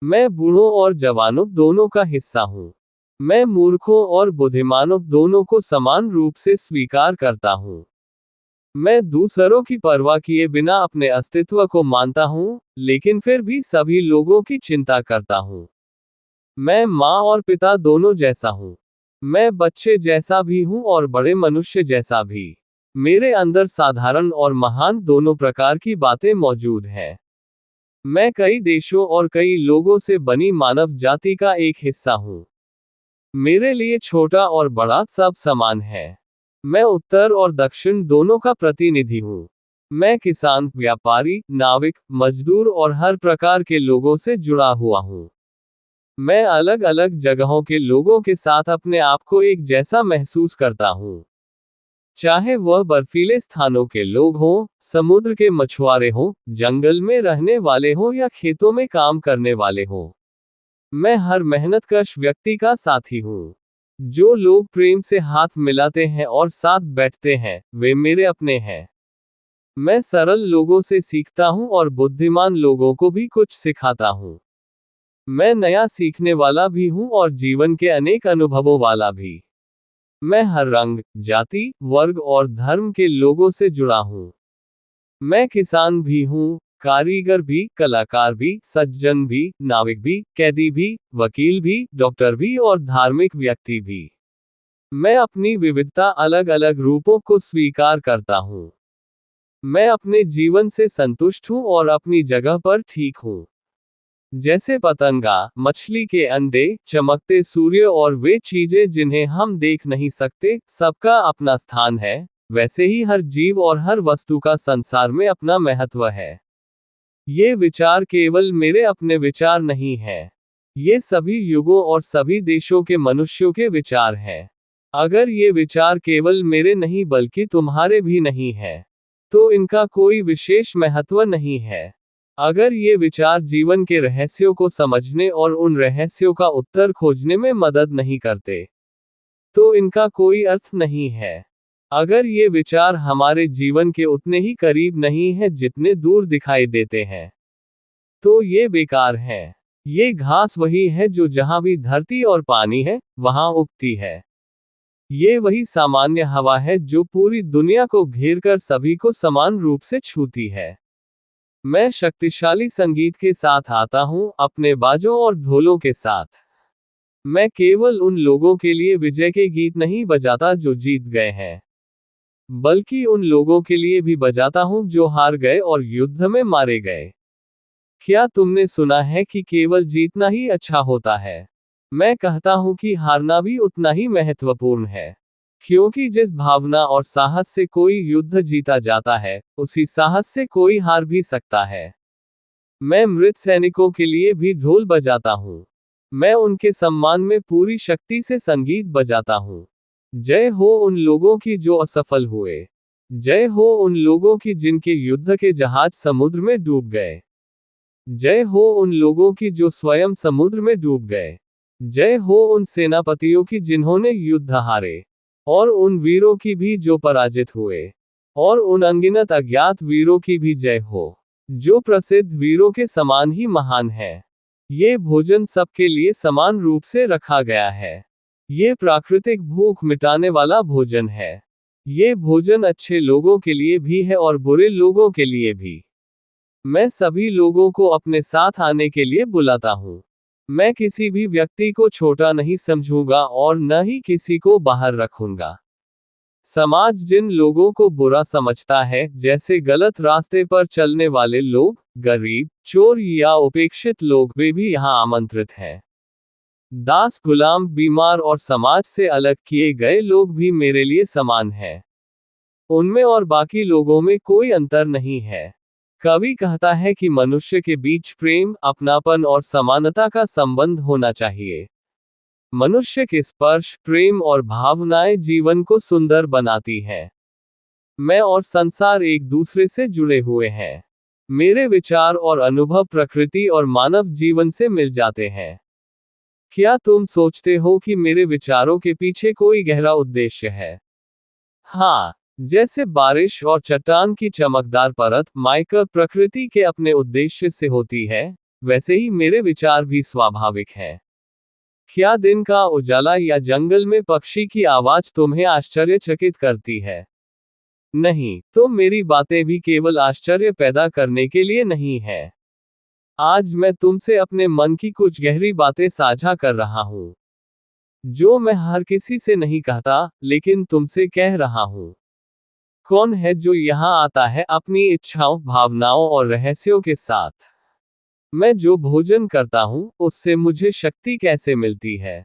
मैं बूढ़ों और जवानों दोनों का हिस्सा हूं। मैं मूर्खों और बुद्धिमानों दोनों को समान रूप से स्वीकार करता हूं। मैं दूसरों की परवाह किए बिना अपने अस्तित्व को मानता हूं, लेकिन फिर भी सभी लोगों की चिंता करता हूं। मैं माँ और पिता दोनों जैसा हूँ। मैं बच्चे जैसा भी हूँ और बड़े मनुष्य जैसा भी। मेरे अंदर साधारण और महान दोनों प्रकार की बातें मौजूद हैं। मैं कई देशों और कई लोगों से बनी मानव जाति का एक हिस्सा हूँ। मेरे लिए छोटा और बड़ा सब समान है। मैं उत्तर और दक्षिण दोनों का प्रतिनिधि हूँ। मैं किसान, व्यापारी, नाविक, मजदूर और हर प्रकार के लोगों से जुड़ा हुआ हूँ। मैं अलग अलग जगहों के लोगों के साथ अपने आप को एक जैसा महसूस करता हूँ। चाहे वह बर्फीले स्थानों के लोग हों, समुद्र के मछुआरे हों, जंगल में रहने वाले हों या खेतों में काम करने वाले हों। मैं हर मेहनतकश व्यक्ति का साथी हूँ। जो लोग प्रेम से हाथ मिलाते हैं और साथ बैठते हैं, वे मेरे अपने हैं। मैं सरल लोगों से सीखता हूँ और बुद्धिमान लोगों को भी कुछ सिखाता हूँ। मैं नया सीखने वाला भी हूँ और जीवन के अनेक अनुभवों वाला भी। मैं हर रंग, जाति, वर्ग और धर्म के लोगों से जुड़ा हूँ। मैं किसान भी हूँ, कारीगर भी, कलाकार भी, सज्जन भी, नाविक भी, कैदी भी, वकील भी, डॉक्टर भी और धार्मिक व्यक्ति भी। मैं अपनी विविधता अलग अलग रूपों को स्वीकार करता हूँ। मैं अपने जीवन से संतुष्ट हूँ और अपनी जगह पर ठीक हूँ। जैसे पतंगा, मछली के अंडे, चमकते सूर्य और वे चीजें जिन्हें हम देख नहीं सकते, सबका अपना स्थान है, वैसे ही हर जीव और हर वस्तु का संसार में अपना महत्व है। ये विचार केवल मेरे अपने विचार नहीं हैं। ये सभी युगों और सभी देशों के मनुष्यों के विचार हैं। अगर ये विचार केवल मेरे नहीं बल्कि तुम्हारे भी नहीं है, तो इनका कोई विशेष महत्व नहीं है। अगर ये विचार जीवन के रहस्यों को समझने और उन रहस्यों का उत्तर खोजने में मदद नहीं करते, तो इनका कोई अर्थ नहीं है। अगर ये विचार हमारे जीवन के उतने ही करीब नहीं है जितने दूर दिखाई देते हैं, तो ये बेकार हैं। ये घास वही है जो जहां भी धरती और पानी है, वहां उगती है। ये वही सामान्य हवा है जो पूरी दुनिया को घेरकर सभी को समान रूप से छूती है। मैं शक्तिशाली संगीत के साथ आता हूँ, अपने बाजों और ढोलों के साथ। मैं केवल उन लोगों के लिए विजय के गीत नहीं बजाता जो जीत गए हैं, बल्कि उन लोगों के लिए भी बजाता हूँ जो हार गए और युद्ध में मारे गए। क्या तुमने सुना है कि केवल जीतना ही अच्छा होता है? मैं कहता हूं कि हारना भी उतना ही महत्वपूर्ण है, क्योंकि जिस भावना और साहस से कोई युद्ध जीता जाता है, उसी साहस से कोई हार भी सकता है। मैं मृत सैनिकों के लिए भी ढोल बजाता हूँ। मैं उनके सम्मान में पूरी शक्ति से संगीत बजाता हूँ। जय हो उन लोगों की जो असफल हुए। जय हो उन लोगों की जिनके युद्ध के जहाज समुद्र में डूब गए। जय हो उन लोगों की जो स्वयं समुद्र में डूब गए। जय हो उन सेनापतियों की जिन्होंने युद्ध हारे, और उन वीरों की भी जो पराजित हुए, और उन अनगिनत अज्ञात वीरों की भी जय हो, जो प्रसिद्ध वीरों के समान ही महान है। ये भोजन सबके लिए समान रूप से रखा गया है। ये प्राकृतिक भूख मिटाने वाला भोजन है। ये भोजन अच्छे लोगों के लिए भी है और बुरे लोगों के लिए भी। मैं सभी लोगों को अपने साथ आने के लिए बुलाता हूँ। मैं किसी भी व्यक्ति को छोटा नहीं समझूंगा और न ही किसी को बाहर रखूंगा। समाज जिन लोगों को बुरा समझता है, जैसे गलत रास्ते पर चलने वाले लोग, गरीब, चोर या उपेक्षित लोग, वे भी यहाँ आमंत्रित हैं। दास, गुलाम, बीमार और समाज से अलग किए गए लोग भी मेरे लिए समान हैं। उनमें और बाकी लोगों में कोई अंतर नहीं है। कवि कहता है कि मनुष्य के बीच प्रेम, अपनापन और समानता का संबंध होना चाहिए। मनुष्य के स्पर्श, प्रेम और भावनाएं जीवन को सुंदर बनाती हैं। मैं और संसार एक दूसरे से जुड़े हुए हैं। मेरे विचार और अनुभव प्रकृति और मानव जीवन से मिल जाते हैं। क्या तुम सोचते हो कि मेरे विचारों के पीछे कोई गहरा उद्देश्य है? हाँ, जैसे बारिश और चट्टान की चमकदार परत माइका प्रकृति के अपने उद्देश्य से होती है, वैसे ही मेरे विचार भी स्वाभाविक हैं। क्या दिन का उजाला या जंगल में पक्षी की आवाज तुम्हें आश्चर्यचकित करती है? नहीं, तो मेरी बातें भी केवल आश्चर्य पैदा करने के लिए नहीं है। आज मैं तुमसे अपने मन की कुछ गहरी बातें साझा कर रहा हूँ, जो मैं हर किसी से नहीं कहता, लेकिन तुमसे कह रहा हूँ। कौन है जो यहाँ आता है अपनी इच्छाओं, भावनाओं और रहस्यों के साथ? मैं जो भोजन करता हूँ, उससे मुझे शक्ति कैसे मिलती है?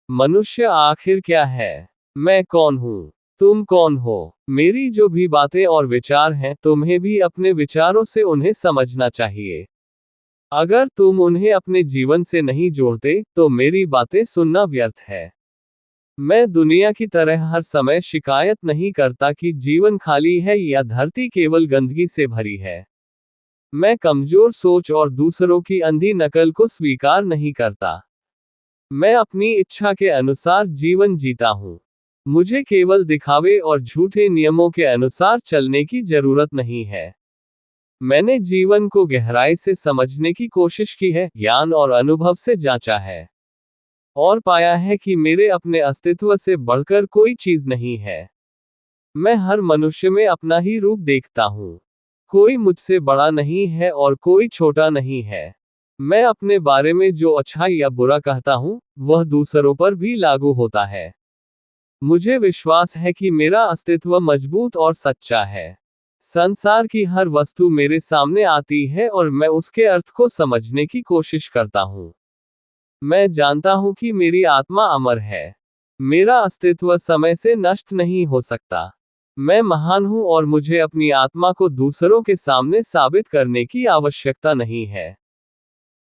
मनुष्य आखिर क्या है? मैं कौन हूँ? तुम कौन हो? मेरी जो भी बातें और विचार हैं, तुम्हें भी अपने विचारों से उन्हें समझना चाहिए। अगर तुम उन्हें अपने जीवन से नहीं जोड़ते, तो मेरी बातें सुनना व्यर्थ है। मैं दुनिया की तरह हर समय शिकायत नहीं करता कि जीवन खाली है या धरती केवल गंदगी से भरी है। मैं कमजोर सोच और दूसरों की अंधी नकल को स्वीकार नहीं करता। मैं अपनी इच्छा के अनुसार जीवन जीता हूँ। मुझे केवल दिखावे और झूठे नियमों के अनुसार चलने की जरूरत नहीं है। मैंने जीवन को गहराई से समझने की कोशिश की है, ज्ञान और अनुभव से जांचा है, और पाया है कि मेरे अपने अस्तित्व से बढ़कर कोई चीज नहीं है। मैं हर मनुष्य में अपना ही रूप देखता हूँ। कोई मुझसे बड़ा नहीं है और कोई छोटा नहीं है। मैं अपने बारे में जो अच्छा या बुरा कहता हूँ, वह दूसरों पर भी लागू होता है। मुझे विश्वास है कि मेरा अस्तित्व मजबूत और सच्चा है। संसार की हर वस्तु मेरे सामने आती है और मैं उसके अर्थ को समझने की कोशिश करता हूँ। मैं जानता हूँ कि मेरी आत्मा अमर है। मेरा अस्तित्व समय से नष्ट नहीं हो सकता। मैं महान हूँ और मुझे अपनी आत्मा को दूसरों के सामने साबित करने की आवश्यकता नहीं है।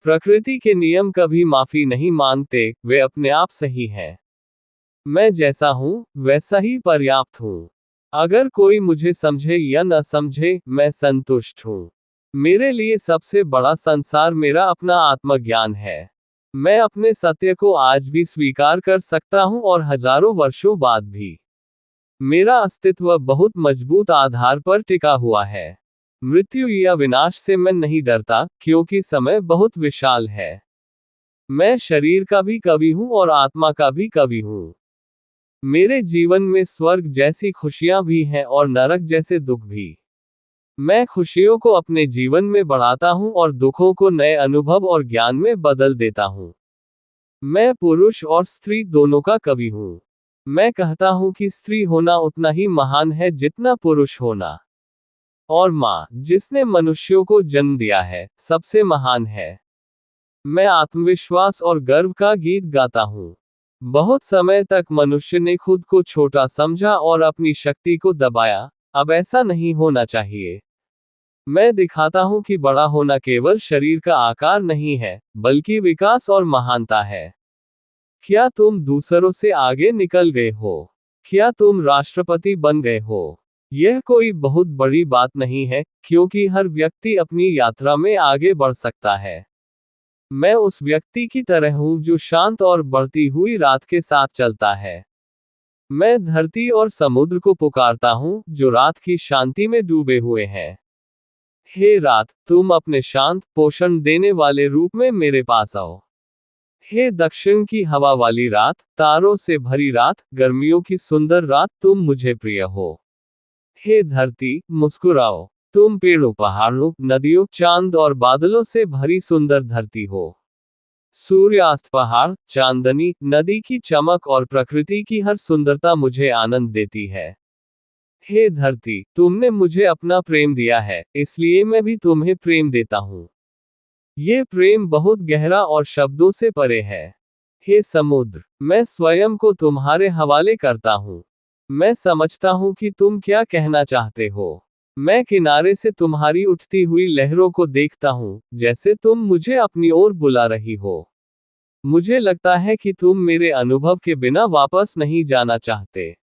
प्रकृति के नियम कभी माफी नहीं मांगते, वे अपने आप सही हैं। मैं जैसा हूँ, वैसा ही पर्याप्त हूँ। अगर कोई मुझे समझे या न समझे, मैं संतुष्ट हूँ। मेरे लिए सबसे बड़ा संसार मेरा अपना आत्मज्ञान है। मैं अपने सत्य को आज भी स्वीकार कर सकता हूँ और हजारों वर्षों बाद भी। मेरा अस्तित्व बहुत मजबूत आधार पर टिका हुआ है। मृत्यु या विनाश से मैं नहीं डरता, क्योंकि समय बहुत विशाल है। मैं शरीर का भी कवि हूँ और आत्मा का भी कवि हूँ। मेरे जीवन में स्वर्ग जैसी खुशियां भी हैं और नरक जैसे दुख भी। मैं खुशियों को अपने जीवन में बढ़ाता हूँ और दुखों को नए अनुभव और ज्ञान में बदल देता हूँ। मैं पुरुष और स्त्री दोनों का कवि हूँ। मैं कहता हूँ कि स्त्री होना उतना ही महान है जितना पुरुष होना। और माँ, जिसने मनुष्यों को जन्म दिया है, सबसे महान है। मैं आत्मविश्वास और गर्व का गीत गाता हूँ। बहुत समय तक मनुष्य ने खुद को छोटा समझा और अपनी शक्ति को दबाया। अब ऐसा नहीं होना चाहिए। मैं दिखाता हूँ कि बड़ा होना केवल शरीर का आकार नहीं है, बल्कि विकास और महानता है। क्या तुम दूसरों से आगे निकल गए हो? क्या तुम राष्ट्रपति बन गए हो? यह कोई बहुत बड़ी बात नहीं है, क्योंकि हर व्यक्ति अपनी यात्रा में आगे बढ़ सकता है। मैं उस व्यक्ति की तरह हूँ जो शांत और बढ़ती हुई रात के साथ चलता है। मैं धरती और समुद्र को पुकारता हूँ, जो रात की शांति में डूबे हुए हैं। हे रात, तुम अपने शांत, पोषण देने वाले रूप में मेरे पास आओ। हे दक्षिण की हवा वाली रात, तारों से भरी रात, गर्मियों की सुंदर रात, तुम मुझे प्रिय हो। हे धरती, मुस्कुराओ। तुम पेड़ों, पहाड़ों, नदियों, चांद और बादलों से भरी सुंदर धरती हो। सूर्यास्त, पहाड़, चांदनी, नदी की चमक और प्रकृति की हर सुंदरता मुझे आनंद देती है। हे धरती, तुमने मुझे अपना प्रेम दिया है, इसलिए मैं भी तुम्हें प्रेम देता हूँ। ये प्रेम बहुत गहरा और शब्दों से परे है। हे समुद्र, मैं स्वयं को तुम्हारे हवाले करता हूँ। मैं समझता हूँ कि तुम क्या कहना चाहते हो। मैं किनारे से तुम्हारी उठती हुई लहरों को देखता हूँ, जैसे तुम मुझे अपनी ओर बुला रही हो। मुझे लगता है कि तुम मेरे अनुभव के बिना वापस नहीं जाना चाहते।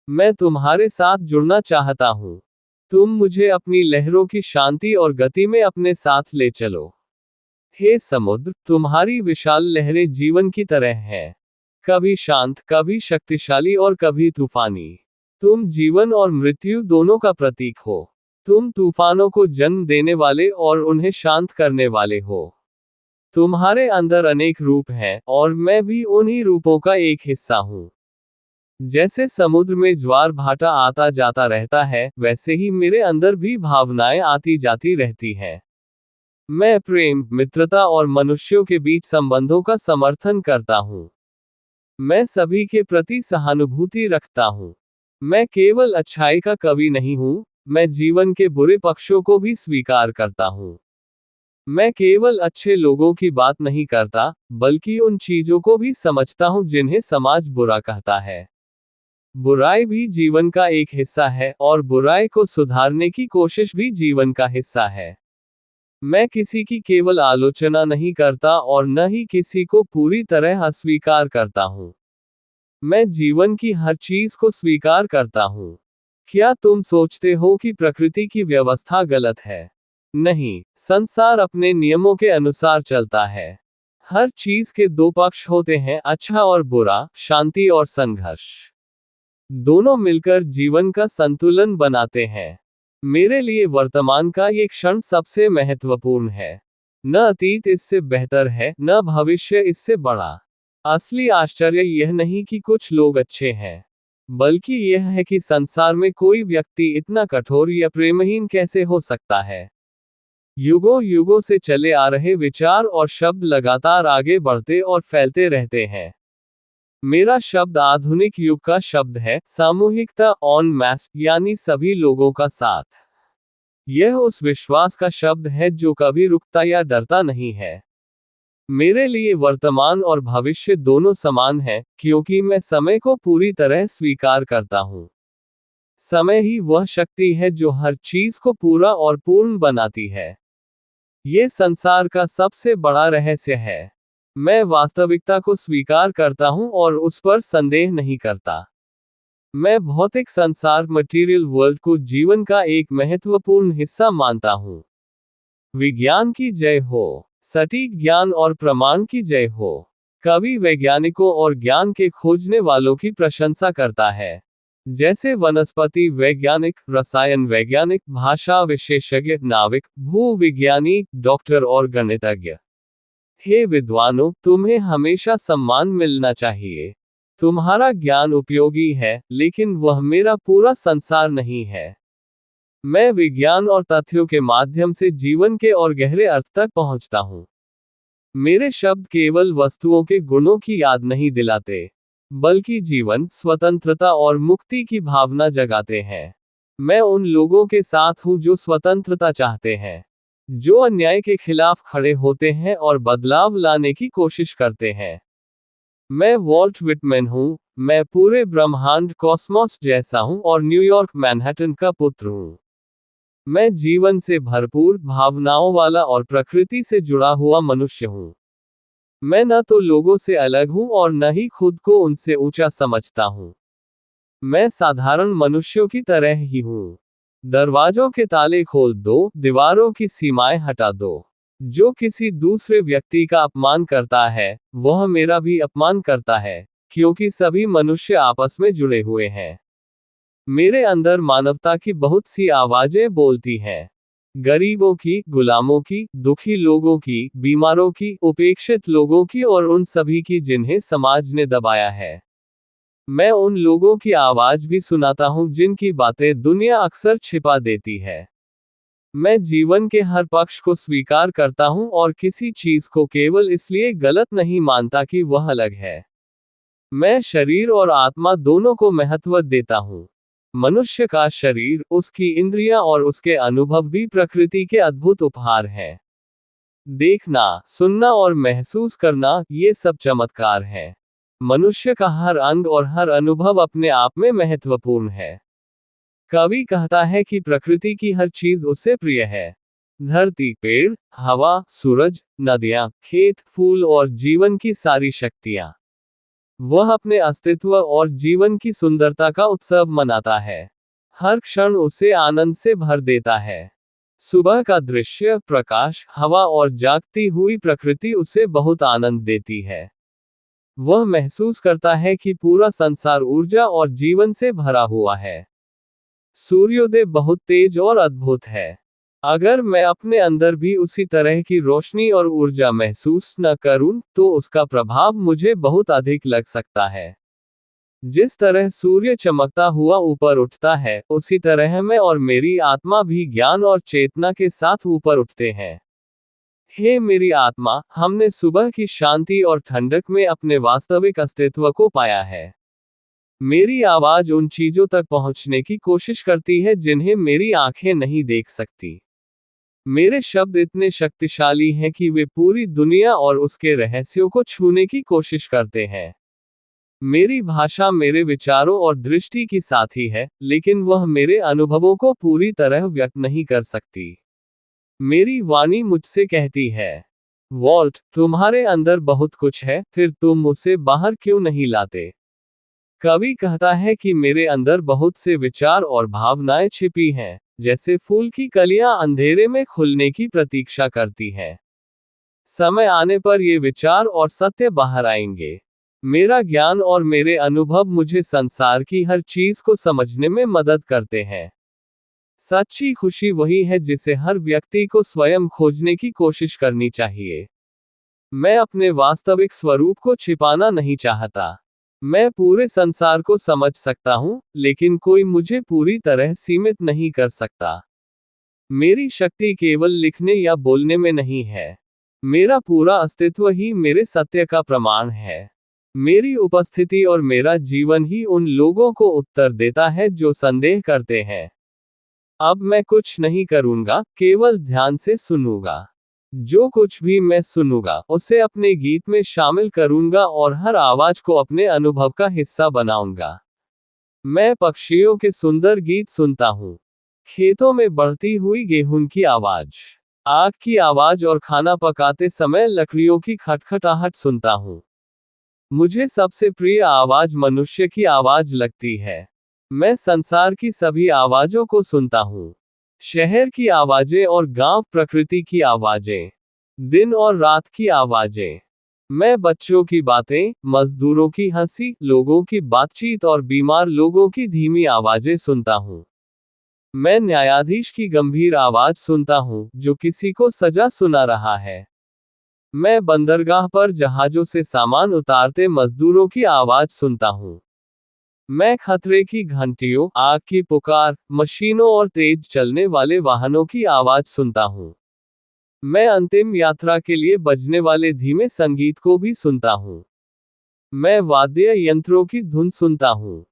मैं तुम्हारे साथ जुड़ना चाहता हूँ। तुम मुझे अपनी लहरों की शांति और गति में अपने साथ ले चलो। हे समुद्र, तुम्हारी विशाल लहरें जीवन की तरह हैं। कभी शांत, कभी शक्तिशाली और कभी तूफानी। तुम जीवन और मृत्यु दोनों का प्रतीक हो। तुम तूफानों को जन्म देने वाले और उन्हें शांत करने वाले हो। तुम्हारे अंदर अनेक रूप हैं, और मैं भी उन्हीं रूपों का एक हिस्सा हूँ। जैसे समुद्र में ज्वार भाटा आता जाता रहता है, वैसे ही मेरे अंदर भी भावनाएं आती जाती रहती हैं। मैं प्रेम, मित्रता और मनुष्यों के बीच संबंधों का समर्थन करता हूँ। मैं सभी के प्रति सहानुभूति रखता हूँ। मैं केवल अच्छाई का कवि नहीं हूँ, मैं जीवन के बुरे पक्षों को भी स्वीकार करता हूँ। मैं केवल अच्छे लोगों की बात नहीं करता, बल्कि उन चीजों को भी समझता हूँ जिन्हें समाज बुरा कहता है। बुराई भी जीवन का एक हिस्सा है, और बुराई को सुधारने की कोशिश भी जीवन का हिस्सा है। मैं किसी की केवल आलोचना नहीं करता और न ही किसी को पूरी तरह अस्वीकार करता हूँ। मैं जीवन की हर चीज को स्वीकार करता हूँ। क्या तुम सोचते हो कि प्रकृति की व्यवस्था गलत है? नहीं, संसार अपने नियमों के अनुसार चलता है। हर चीज के दो पक्ष होते हैं, अच्छा और बुरा, शांति और संघर्ष। दोनों मिलकर जीवन का संतुलन बनाते हैं। मेरे लिए वर्तमान का ये क्षण सबसे महत्वपूर्ण है। न अतीत इससे बेहतर है, न भविष्य इससे बड़ा। असली आश्चर्य यह नहीं कि कुछ लोग अच्छे हैं, बल्कि यह है कि संसार में कोई व्यक्ति इतना कठोर या प्रेमहीन कैसे हो सकता है। युगों युगों से चले आ रहे विचार और शब्द लगातार आगे बढ़ते और फैलते रहते हैं। मेरा शब्द आधुनिक युग का शब्द है, सामूहिकता, ऑन मैस, यानी सभी लोगों का साथ। यह उस विश्वास का शब्द है जो कभी रुकता या डरता नहीं है। मेरे लिए वर्तमान और भविष्य दोनों समान हैं, क्योंकि मैं समय को पूरी तरह स्वीकार करता हूँ। समय ही वह शक्ति है जो हर चीज को पूरा और पूर्ण बनाती है। ये संसार का सबसे बड़ा रहस्य है। मैं वास्तविकता को स्वीकार करता हूँ और उस पर संदेह नहीं करता। मैं भौतिक संसार, मटेरियल वर्ल्ड को जीवन का एक महत्वपूर्ण हिस्सा मानता हूँ। विज्ञान की जय हो। सटीक ज्ञान और प्रमाण की जय हो। कवि वैज्ञानिकों और ज्ञान के खोजने वालों की प्रशंसा करता है, जैसे वनस्पति वैज्ञानिक, रसायन वैज्ञानिक, भाषा विशेषज्ञ, नाविक, भूविज्ञानी, डॉक्टर और गणितज्ञ। हे विद्वानों, तुम्हें हमेशा सम्मान मिलना चाहिए। तुम्हारा ज्ञान उपयोगी है, लेकिन वह मेरा पूरा संसार नहीं है। मैं विज्ञान और तथ्यों के माध्यम से जीवन के और गहरे अर्थ तक पहुंचता हूं। मेरे शब्द केवल वस्तुओं के गुणों की याद नहीं दिलाते, बल्कि जीवन, स्वतंत्रता और मुक्ति की भावना जगाते हैं। मैं उन लोगों के साथ हूं जो स्वतंत्रता चाहते हैं। जो अन्याय के खिलाफ खड़े होते हैं और बदलाव लाने की कोशिश करते हैं। मैं वॉल्ट विटमैन हूँ, मैं पूरे ब्रह्मांड कॉस्मोस जैसा हूँ और न्यूयॉर्क मैनहट्टन का पुत्र हूँ। मैं जीवन से भरपूर, भावनाओं वाला और प्रकृति से जुड़ा हुआ मनुष्य हूँ। मैं न तो लोगों से अलग हूँ और न ही खुद को उनसे ऊंचा समझता हूँ। मैं साधारण मनुष्यों की तरह ही हूँ। दरवाजों के ताले खोल दो, दीवारों की सीमाएं हटा दो। जो किसी दूसरे व्यक्ति का अपमान करता है, वह मेरा भी अपमान करता है, क्योंकि सभी मनुष्य आपस में जुड़े हुए हैं। मेरे अंदर मानवता की बहुत सी आवाजें बोलती हैं। गरीबों की, गुलामों की, दुखी लोगों की, बीमारों की, उपेक्षित लोगों की और उन सभी की जिन्हें समाज ने दबाया है। मैं उन लोगों की आवाज भी सुनाता हूँ जिनकी बातें दुनिया अक्सर छिपा देती है। मैं जीवन के हर पक्ष को स्वीकार करता हूँ और किसी चीज को केवल इसलिए गलत नहीं मानता कि वह अलग है। मैं शरीर और आत्मा दोनों को महत्व देता हूँ। मनुष्य का शरीर, उसकी इंद्रियां और उसके अनुभव भी प्रकृति के अद्भुत उपहार हैं। देखना, सुनना और महसूस करना, ये सब चमत्कार हैं। मनुष्य का हर अंग और हर अनुभव अपने आप में महत्वपूर्ण है। कवि कहता है कि प्रकृति की हर चीज उससे प्रिय है। धरती, पेड़, हवा, सूरज, नदियां, खेत, फूल और जीवन की सारी शक्तियां। वह अपने अस्तित्व और जीवन की सुंदरता का उत्सव मनाता है। हर क्षण उसे आनंद से भर देता है। सुबह का दृश्य, प्रकाश, हवा और जागती हुई प्रकृति उसे बहुत आनंद देती है। वह महसूस करता है कि पूरा संसार ऊर्जा और जीवन से भरा हुआ है। सूर्योदय बहुत तेज और अद्भुत है। अगर मैं अपने अंदर भी उसी तरह की रोशनी और ऊर्जा महसूस न करूं, तो उसका प्रभाव मुझे बहुत अधिक लग सकता है। जिस तरह सूर्य चमकता हुआ ऊपर उठता है, उसी तरह मैं और मेरी आत्मा भी ज्ञान और चेतना के साथ ऊपर उठते हैं। हे मेरी आत्मा, हमने सुबह की शांति और ठंडक में अपने वास्तविक अस्तित्व को पाया है। मेरी आवाज उन चीजों तक पहुंचने की कोशिश करती है जिन्हें मेरी आंखें नहीं देख सकती। मेरे शब्द इतने शक्तिशाली हैं कि वे पूरी दुनिया और उसके रहस्यों को छूने की कोशिश करते हैं। मेरी भाषा मेरे विचारों और दृष्टि की साथी है, लेकिन वह मेरे अनुभवों को पूरी तरह व्यक्त नहीं कर सकती। मेरी वाणी मुझसे कहती है, वॉल्ट, तुम्हारे अंदर बहुत कुछ है, फिर तुम उसे बाहर क्यों नहीं लाते? कवि कहता है कि मेरे अंदर बहुत से विचार और भावनाएं छिपी हैं, जैसे फूल की कलियां अंधेरे में खुलने की प्रतीक्षा करती हैं। समय आने पर ये विचार और सत्य बाहर आएंगे। मेरा ज्ञान और मेरे अनुभव मुझे संसार की हर चीज को समझने में मदद करते हैं। सच्ची खुशी वही है जिसे हर व्यक्ति को स्वयं खोजने की कोशिश करनी चाहिए। मैं अपने वास्तविक स्वरूप को छिपाना नहीं चाहता। मैं पूरे संसार को समझ सकता हूं, लेकिन कोई मुझे पूरी तरह सीमित नहीं कर सकता। मेरी शक्ति केवल लिखने या बोलने में नहीं है। मेरा पूरा अस्तित्व ही मेरे सत्य का प्रमाण है। मेरी उपस्थिति और मेरा जीवन ही उन लोगों को उत्तर देता है जो संदेह करते हैं। अब मैं कुछ नहीं करूंगा, केवल ध्यान से सुनूंगा। जो कुछ भी मैं सुनूंगा, उसे अपने गीत में शामिल करूंगा और हर आवाज को अपने अनुभव का हिस्सा बनाऊंगा। मैं पक्षियों के सुंदर गीत सुनता हूँ, खेतों में बढ़ती हुई गेहूं की आवाज, आग की आवाज और खाना पकाते समय लकड़ियों की खटखटाहट सुनता हूँ। मुझे सबसे प्रिय आवाज मनुष्य की आवाज लगती है। मैं संसार की सभी आवाजों को सुनता हूँ। शहर की आवाजें और गांव, प्रकृति की आवाजें, दिन और रात की आवाजें। मैं बच्चों की बातें, मजदूरों की हंसी, लोगों की बातचीत और बीमार लोगों की धीमी आवाजें सुनता हूँ। मैं न्यायाधीश की गंभीर आवाज सुनता हूँ, जो किसी को सजा सुना रहा है। मैं बंदरगाह पर जहाजों से सामान उतारते मजदूरों की आवाज सुनता हूँ। मैं खतरे की घंटियों, आग की पुकार, मशीनों और तेज चलने वाले वाहनों की आवाज सुनता हूँ। मैं अंतिम यात्रा के लिए बजने वाले धीमे संगीत को भी सुनता हूँ। मैं वाद्य यंत्रों की धुन सुनता हूँ,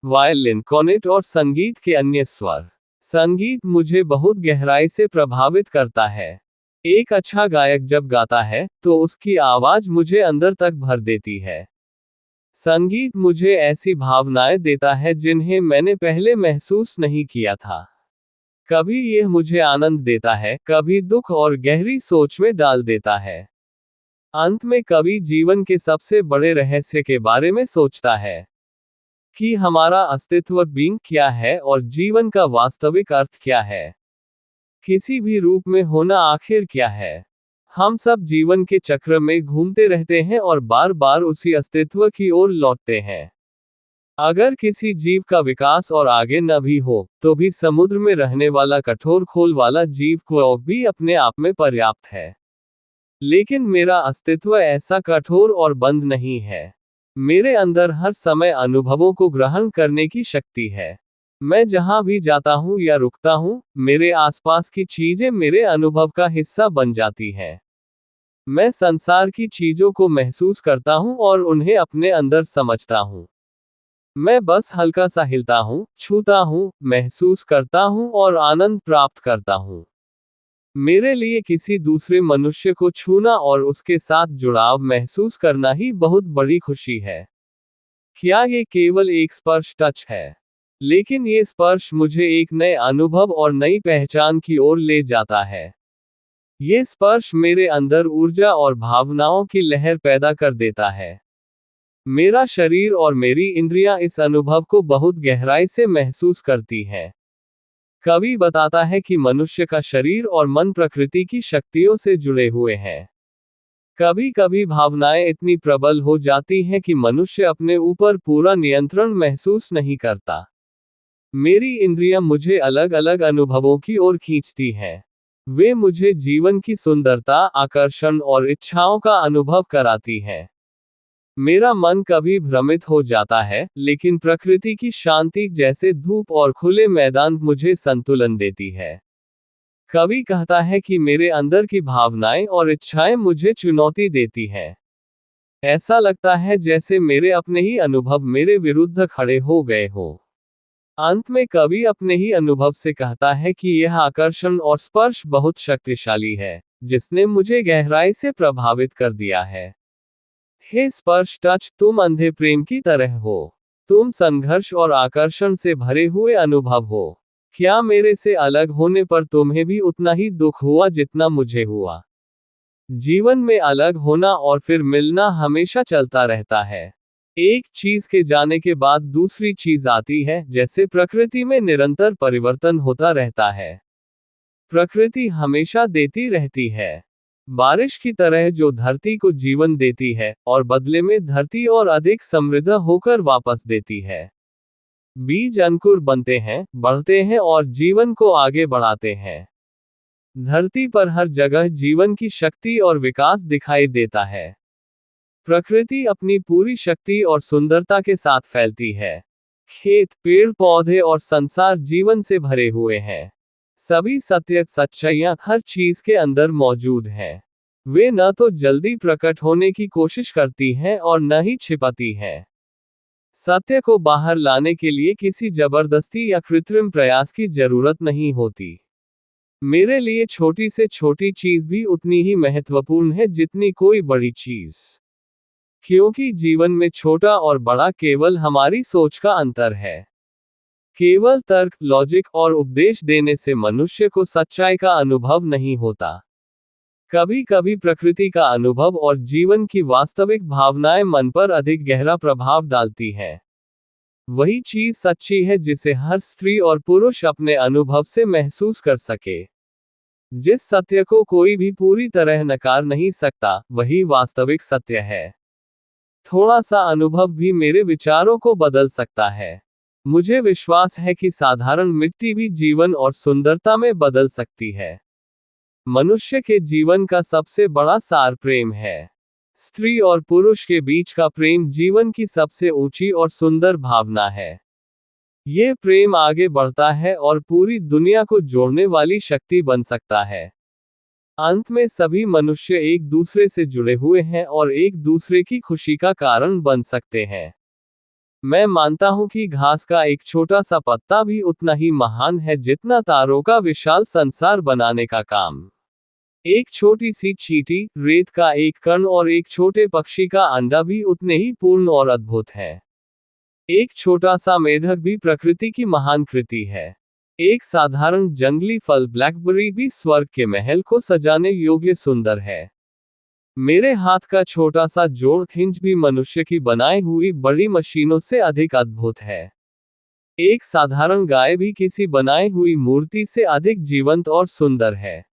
वायलिन, कॉर्नेट और संगीत के अन्य स्वर। संगीत मुझे बहुत गहराई से प्रभावित करता है। एक अच्छा गायक जब गाता है, तो उसकी आवाज मुझे अंदर तक भर देती है। संगीत मुझे ऐसी भावनाएं देता है जिन्हें मैंने पहले महसूस नहीं किया था। कभी यह मुझे आनंद देता है, कभी दुख और गहरी सोच में डाल देता है। अंत में कवि जीवन के सबसे बड़े रहस्य के बारे में सोचता है कि हमारा अस्तित्व बीइंग क्या है और जीवन का वास्तविक अर्थ क्या है। किसी भी रूप में होना आखिर क्या है। हम सब जीवन के चक्र में घूमते रहते हैं और बार बार उसी अस्तित्व की ओर लौटते हैं। अगर किसी जीव का विकास और आगे न भी हो, तो भी समुद्र में रहने वाला कठोर खोल वाला जीव को भी अपने आप में पर्याप्त है। लेकिन मेरा अस्तित्व ऐसा कठोर और बंद नहीं है। मेरे अंदर हर समय अनुभवों को ग्रहण करने की शक्ति है। मैं जहां भी जाता हूं या रुकता हूं, मेरे आसपास की चीजें मेरे अनुभव का हिस्सा बन जाती हैं। मैं संसार की चीजों को महसूस करता हूं और उन्हें अपने अंदर समझता हूं। मैं बस हल्का सा हिलता हूं, छूता हूं, महसूस करता हूं और आनंद प्राप्त करता हूं। मेरे लिए किसी दूसरे मनुष्य को छूना और उसके साथ जुड़ाव महसूस करना ही बहुत बड़ी खुशी है। क्या ये केवल एक स्पर्श टच है? लेकिन ये स्पर्श मुझे एक नए अनुभव और नई पहचान की ओर ले जाता है। ये स्पर्श मेरे अंदर ऊर्जा और भावनाओं की लहर पैदा कर देता है। मेरा शरीर और मेरी इंद्रियां इस अनुभव को बहुत गहराई से महसूस करती हैं। कवि बताता है कि मनुष्य का शरीर और मन प्रकृति की शक्तियों से जुड़े हुए हैं। कभी कभी भावनाएं इतनी प्रबल हो जाती हैं कि मनुष्य अपने ऊपर पूरा नियंत्रण महसूस नहीं करता। मेरी इंद्रियां मुझे अलग अलग अनुभवों की ओर खींचती हैं। वे मुझे जीवन की सुंदरता, आकर्षण और इच्छाओं का अनुभव कराती हैं। मेरा मन कभी भ्रमित हो जाता है, लेकिन प्रकृति की शांति जैसे धूप और खुले मैदान मुझे संतुलन देती है। कवि कहता है कि मेरे अंदर की भावनाएं और इच्छाएं मुझे चुनौती देती हैं। ऐसा लगता है जैसे मेरे अपने ही अनुभव मेरे विरुद्ध खड़े हो गए हो। अंत में कवि अपने ही अनुभव से कहता है कि यह आकर्षण और स्पर्श बहुत शक्तिशाली है, जिसने मुझे गहराई से प्रभावित कर दिया है। हे स्पर्श टच, तुम अंधे प्रेम की तरह हो। तुम संघर्ष और आकर्षण से भरे हुए अनुभव हो। क्या मेरे से अलग होने पर तुम्हें भी उतना ही दुख हुआ जितना मुझे हुआ? जीवन में अलग होना और फिर मिलना हमेशा चलता रहता है। एक चीज के जाने के बाद दूसरी चीज आती है, जैसे प्रकृति में निरंतर परिवर्तन होता रहता है। प्रकृति हमेशा देती रहती है। बारिश की तरह जो धरती को जीवन देती है, और बदले में धरती और अधिक समृद्ध होकर वापस देती है। बीज अंकुर बनते हैं, बढ़ते हैं और जीवन को आगे बढ़ाते हैं। धरती पर हर जगह जीवन की शक्ति और विकास दिखाई देता है। प्रकृति अपनी पूरी शक्ति और सुंदरता के साथ फैलती है। खेत, पेड़ पौधे और संसार जीवन से भरे हुए हैं। सभी सत्य सच्चाइयां हर चीज के अंदर मौजूद हैं। वे न तो जल्दी प्रकट होने की कोशिश करती हैं और न ही छिपाती हैं। सत्य को बाहर लाने के लिए किसी जबरदस्ती या कृत्रिम प्रयास की जरूरत नहीं होती। मेरे लिए छोटी से छोटी चीज भी उतनी ही महत्वपूर्ण है जितनी कोई बड़ी चीज। क्योंकि जीवन में छोटा और बड़ा केवल हमारी सोच का अंतर है। केवल तर्क, लॉजिक और उपदेश देने से मनुष्य को सच्चाई का अनुभव नहीं होता। कभी कभी प्रकृति का अनुभव और जीवन की वास्तविक भावनाएं मन पर अधिक गहरा प्रभाव डालती हैं। वही चीज सच्ची है जिसे हर स्त्री और पुरुष अपने अनुभव से महसूस कर सके। जिस सत्य को कोई भी पूरी तरह नकार नहीं सकता, वही वास्तविक सत्य है। थोड़ा सा अनुभव भी मेरे विचारों को बदल सकता है। मुझे विश्वास है कि साधारण मिट्टी भी जीवन और सुंदरता में बदल सकती है। मनुष्य के जीवन का सबसे बड़ा सार प्रेम है। स्त्री और पुरुष के बीच का प्रेम जीवन की सबसे ऊंची और सुंदर भावना है। ये प्रेम आगे बढ़ता है और पूरी दुनिया को जोड़ने वाली शक्ति बन सकता है। अंत में सभी मनुष्य एक दूसरे से जुड़े हुए हैं और एक दूसरे की खुशी का कारण बन सकते हैं। मैं मानता हूं कि घास का एक छोटा सा पत्ता भी उतना ही महान है जितना तारों का विशाल संसार बनाने का काम। एक छोटी सी चींटी, रेत का एक कण और एक छोटे पक्षी का अंडा भी उतने ही पूर्ण और अद्भुत है। एक छोटा सा मेढक भी प्रकृति की महान कृति है। एक साधारण जंगली फल ब्लैकबेरी भी स्वर्ग के महल को सजाने योग्य सुंदर है। मेरे हाथ का छोटा सा जोड़ हिंज भी मनुष्य की बनाई हुई बड़ी मशीनों से अधिक अद्भुत है। एक साधारण गाय भी किसी बनाई हुई मूर्ति से अधिक जीवंत और सुंदर है।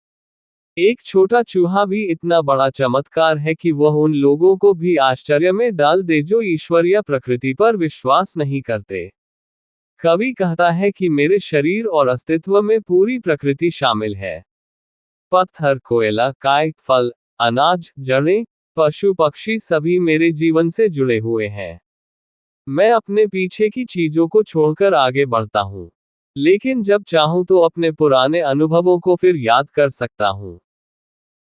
एक छोटा चूहा भी इतना बड़ा चमत्कार है कि वह उन लोगों को भी आश्चर्य में डाल दे जो ईश्वरीय प्रकृति पर विश्वास नहीं करते। कवि कहता है कि मेरे शरीर और अस्तित्व में पूरी प्रकृति शामिल है। पत्थर, कोयला, काय, फल, अनाज, जड़ें, पशु पक्षी सभी मेरे जीवन से जुड़े हुए हैं। मैं अपने पीछे की चीजों को छोड़कर आगे बढ़ता हूँ, लेकिन जब चाहूं तो अपने पुराने अनुभवों को फिर याद कर सकता हूँ।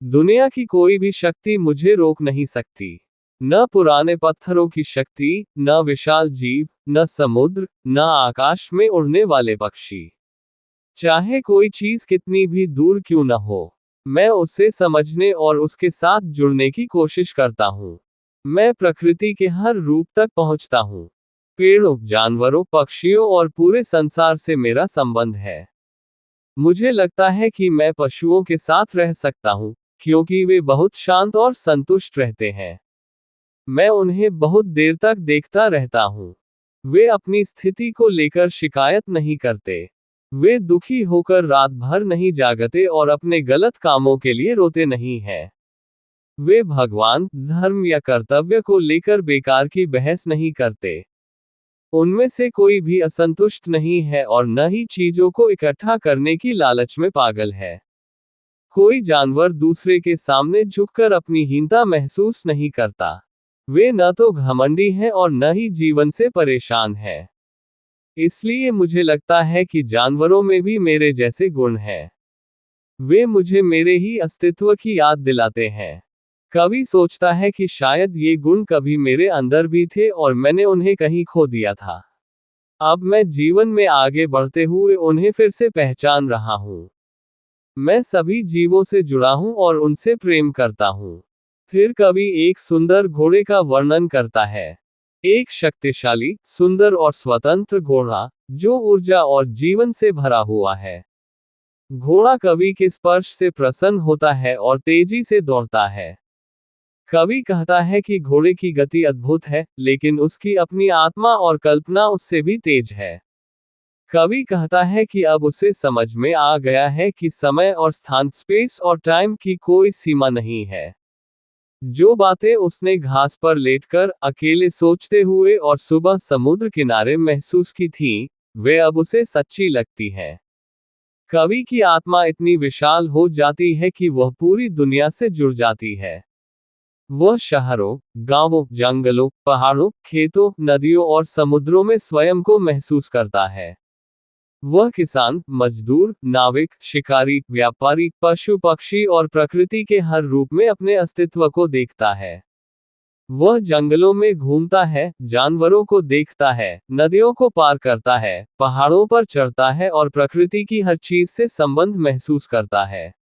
दुनिया की कोई भी शक्ति मुझे रोक नहीं सकती। न पुराने पत्थरों की शक्ति, न विशाल जीव, न समुद्र, न आकाश में उड़ने वाले पक्षी। चाहे कोई चीज कितनी भी दूर क्यों न हो, मैं उसे समझने और उसके साथ जुड़ने की कोशिश करता हूँ। मैं प्रकृति के हर रूप तक पहुँचता हूँ। पेड़ों, जानवरों, पक्षियों और पूरे संसार से मेरा संबंध है। मुझे लगता है कि मैं पशुओं के साथ रह सकता हूँ, क्योंकि वे बहुत शांत और संतुष्ट रहते हैं। मैं उन्हें बहुत देर तक देखता रहता हूँ। वे अपनी स्थिति को लेकर शिकायत नहीं करते। वे दुखी होकर रात भर नहीं जागते और अपने गलत कामों के लिए रोते नहीं हैं। वे भगवान, धर्म या कर्तव्य को लेकर बेकार की बहस नहीं करते। उनमें से कोई भी असंतुष्ट नहीं है और न ही चीजों को इकट्ठा करने की लालच में पागल है। कोई जानवर दूसरे के सामने झुककर अपनी हीनता महसूस नहीं करता। वे न तो घमंडी हैं और न ही जीवन से परेशान हैं। इसलिए मुझे लगता है कि जानवरों में भी मेरे जैसे गुण हैं। वे मुझे मेरे ही अस्तित्व की याद दिलाते हैं। कवि सोचता है कि शायद ये गुण कभी मेरे अंदर भी थे और मैंने उन्हें कहीं खो दिया था। अब मैं जीवन में आगे बढ़ते हुए उन्हें फिर से पहचान रहा हूँ। मैं सभी जीवों से जुड़ा हूँ और उनसे प्रेम करता हूँ। फिर कवि एक सुंदर घोड़े का वर्णन करता है। एक शक्तिशाली, सुंदर और स्वतंत्र घोड़ा, जो ऊर्जा और जीवन से भरा हुआ है। घोड़ा कवि के स्पर्श से प्रसन्न होता है और तेजी से दौड़ता है। कवि कहता है कि घोड़े की गति अद्भुत है, लेकिन उसकी अपनी आत्मा और कल्पना उससे भी तेज है। कवि कहता है कि अब उसे समझ में आ गया है कि समय और स्थान, स्पेस और टाइम की कोई सीमा नहीं है। जो बातें उसने घास पर लेटकर, अकेले सोचते हुए और सुबह समुद्र किनारे महसूस की थीं, वे अब उसे सच्ची लगती हैं। कवि की आत्मा इतनी विशाल हो जाती है कि वह पूरी दुनिया से जुड़ जाती है। वह शहरों, गांवों, जंगलों, पहाड़ों, खेतों, नदियों और समुद्रों में स्वयं को महसूस करता है। वह किसान, मजदूर, नाविक, शिकारी, व्यापारी, पशु पक्षी और प्रकृति के हर रूप में अपने अस्तित्व को देखता है। वह जंगलों में घूमता है, जानवरों को देखता है, नदियों को पार करता है, पहाड़ों पर चढ़ता है और प्रकृति की हर चीज से संबंध महसूस करता है।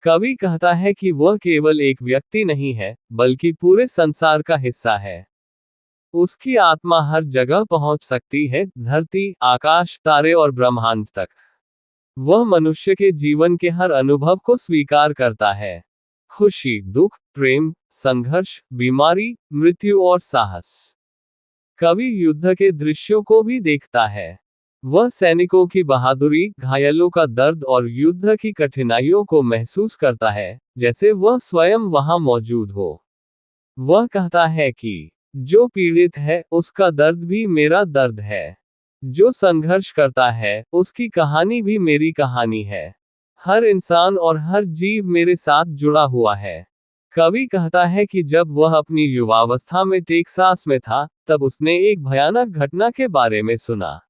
कवि कहता है कि वह केवल एक व्यक्ति नहीं है, बल्कि पूरे संसार का हिस्सा है। उसकी आत्मा हर जगह पहुंच सकती है, धरती, आकाश, तारे और ब्रह्मांड तक। वह मनुष्य के जीवन के हर अनुभव को स्वीकार करता है। खुशी, दुख, प्रेम, संघर्ष, बीमारी, मृत्यु और साहस। कवि युद्ध के दृश्यों को भी देखता है। वह सैनिकों की बहादुरी, घायलों का दर्द और युद्ध की कठिनाइयों को महसूस करता है, जैसे वह स्वयं वहां मौजूद हो। वह कहता है कि जो पीड़ित है, उसका दर्द भी मेरा दर्द है। जो संघर्ष करता है, उसकी कहानी भी मेरी कहानी है। हर इंसान और हर जीव मेरे साथ जुड़ा हुआ है। कवि कहता है कि जब वह अपनी युवावस्था में टेक्सास में था, तब उसने एक भयानक घटना के बारे में सुना।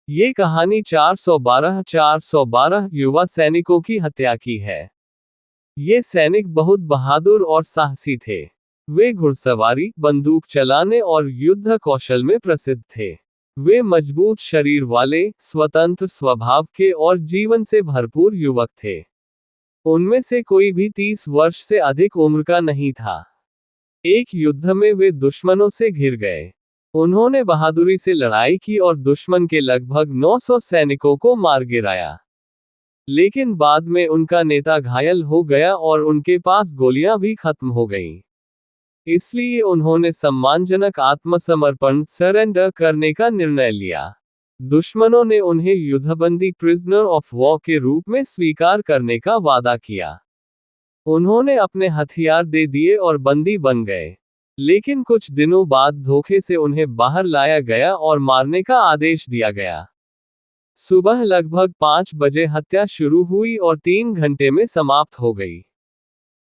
ये कहानी 412 युवा सैनिकों की हत्या की है। ये सैनिक बहुत बहादुर और साहसी थे। वे घुड़सवारी, बंदूक चलाने और युद्ध कौशल में प्रसिद्ध थे। वे मजबूत शरीर वाले, स्वतंत्र स्वभाव के और जीवन से भरपूर युवक थे। उनमें से कोई भी 30 वर्ष से अधिक उम्र का नहीं था। एक युद्ध में वे दुश्मनों से घिर गए। उन्होंने बहादुरी से लड़ाई की और दुश्मन के लगभग 900 सैनिकों को मार गिराया। लेकिन बाद में उनका नेता घायल हो गया और उनके पास गोलियां भी खत्म हो गईं। इसलिए उन्होंने सम्मानजनक आत्मसमर्पण सरेंडर करने का निर्णय लिया। दुश्मनों ने उन्हें युद्धबंदी प्रिजनर ऑफ वॉर के रूप में स्वीकार करने का वादा किया। उन्होंने अपने हथियार दे दिए और बंदी बन गए। लेकिन कुछ दिनों बाद धोखे से उन्हें बाहर लाया गया और मारने का आदेश दिया गया। सुबह लगभग 5 बजे हत्या शुरू हुई और 3 घंटे में समाप्त हो गई।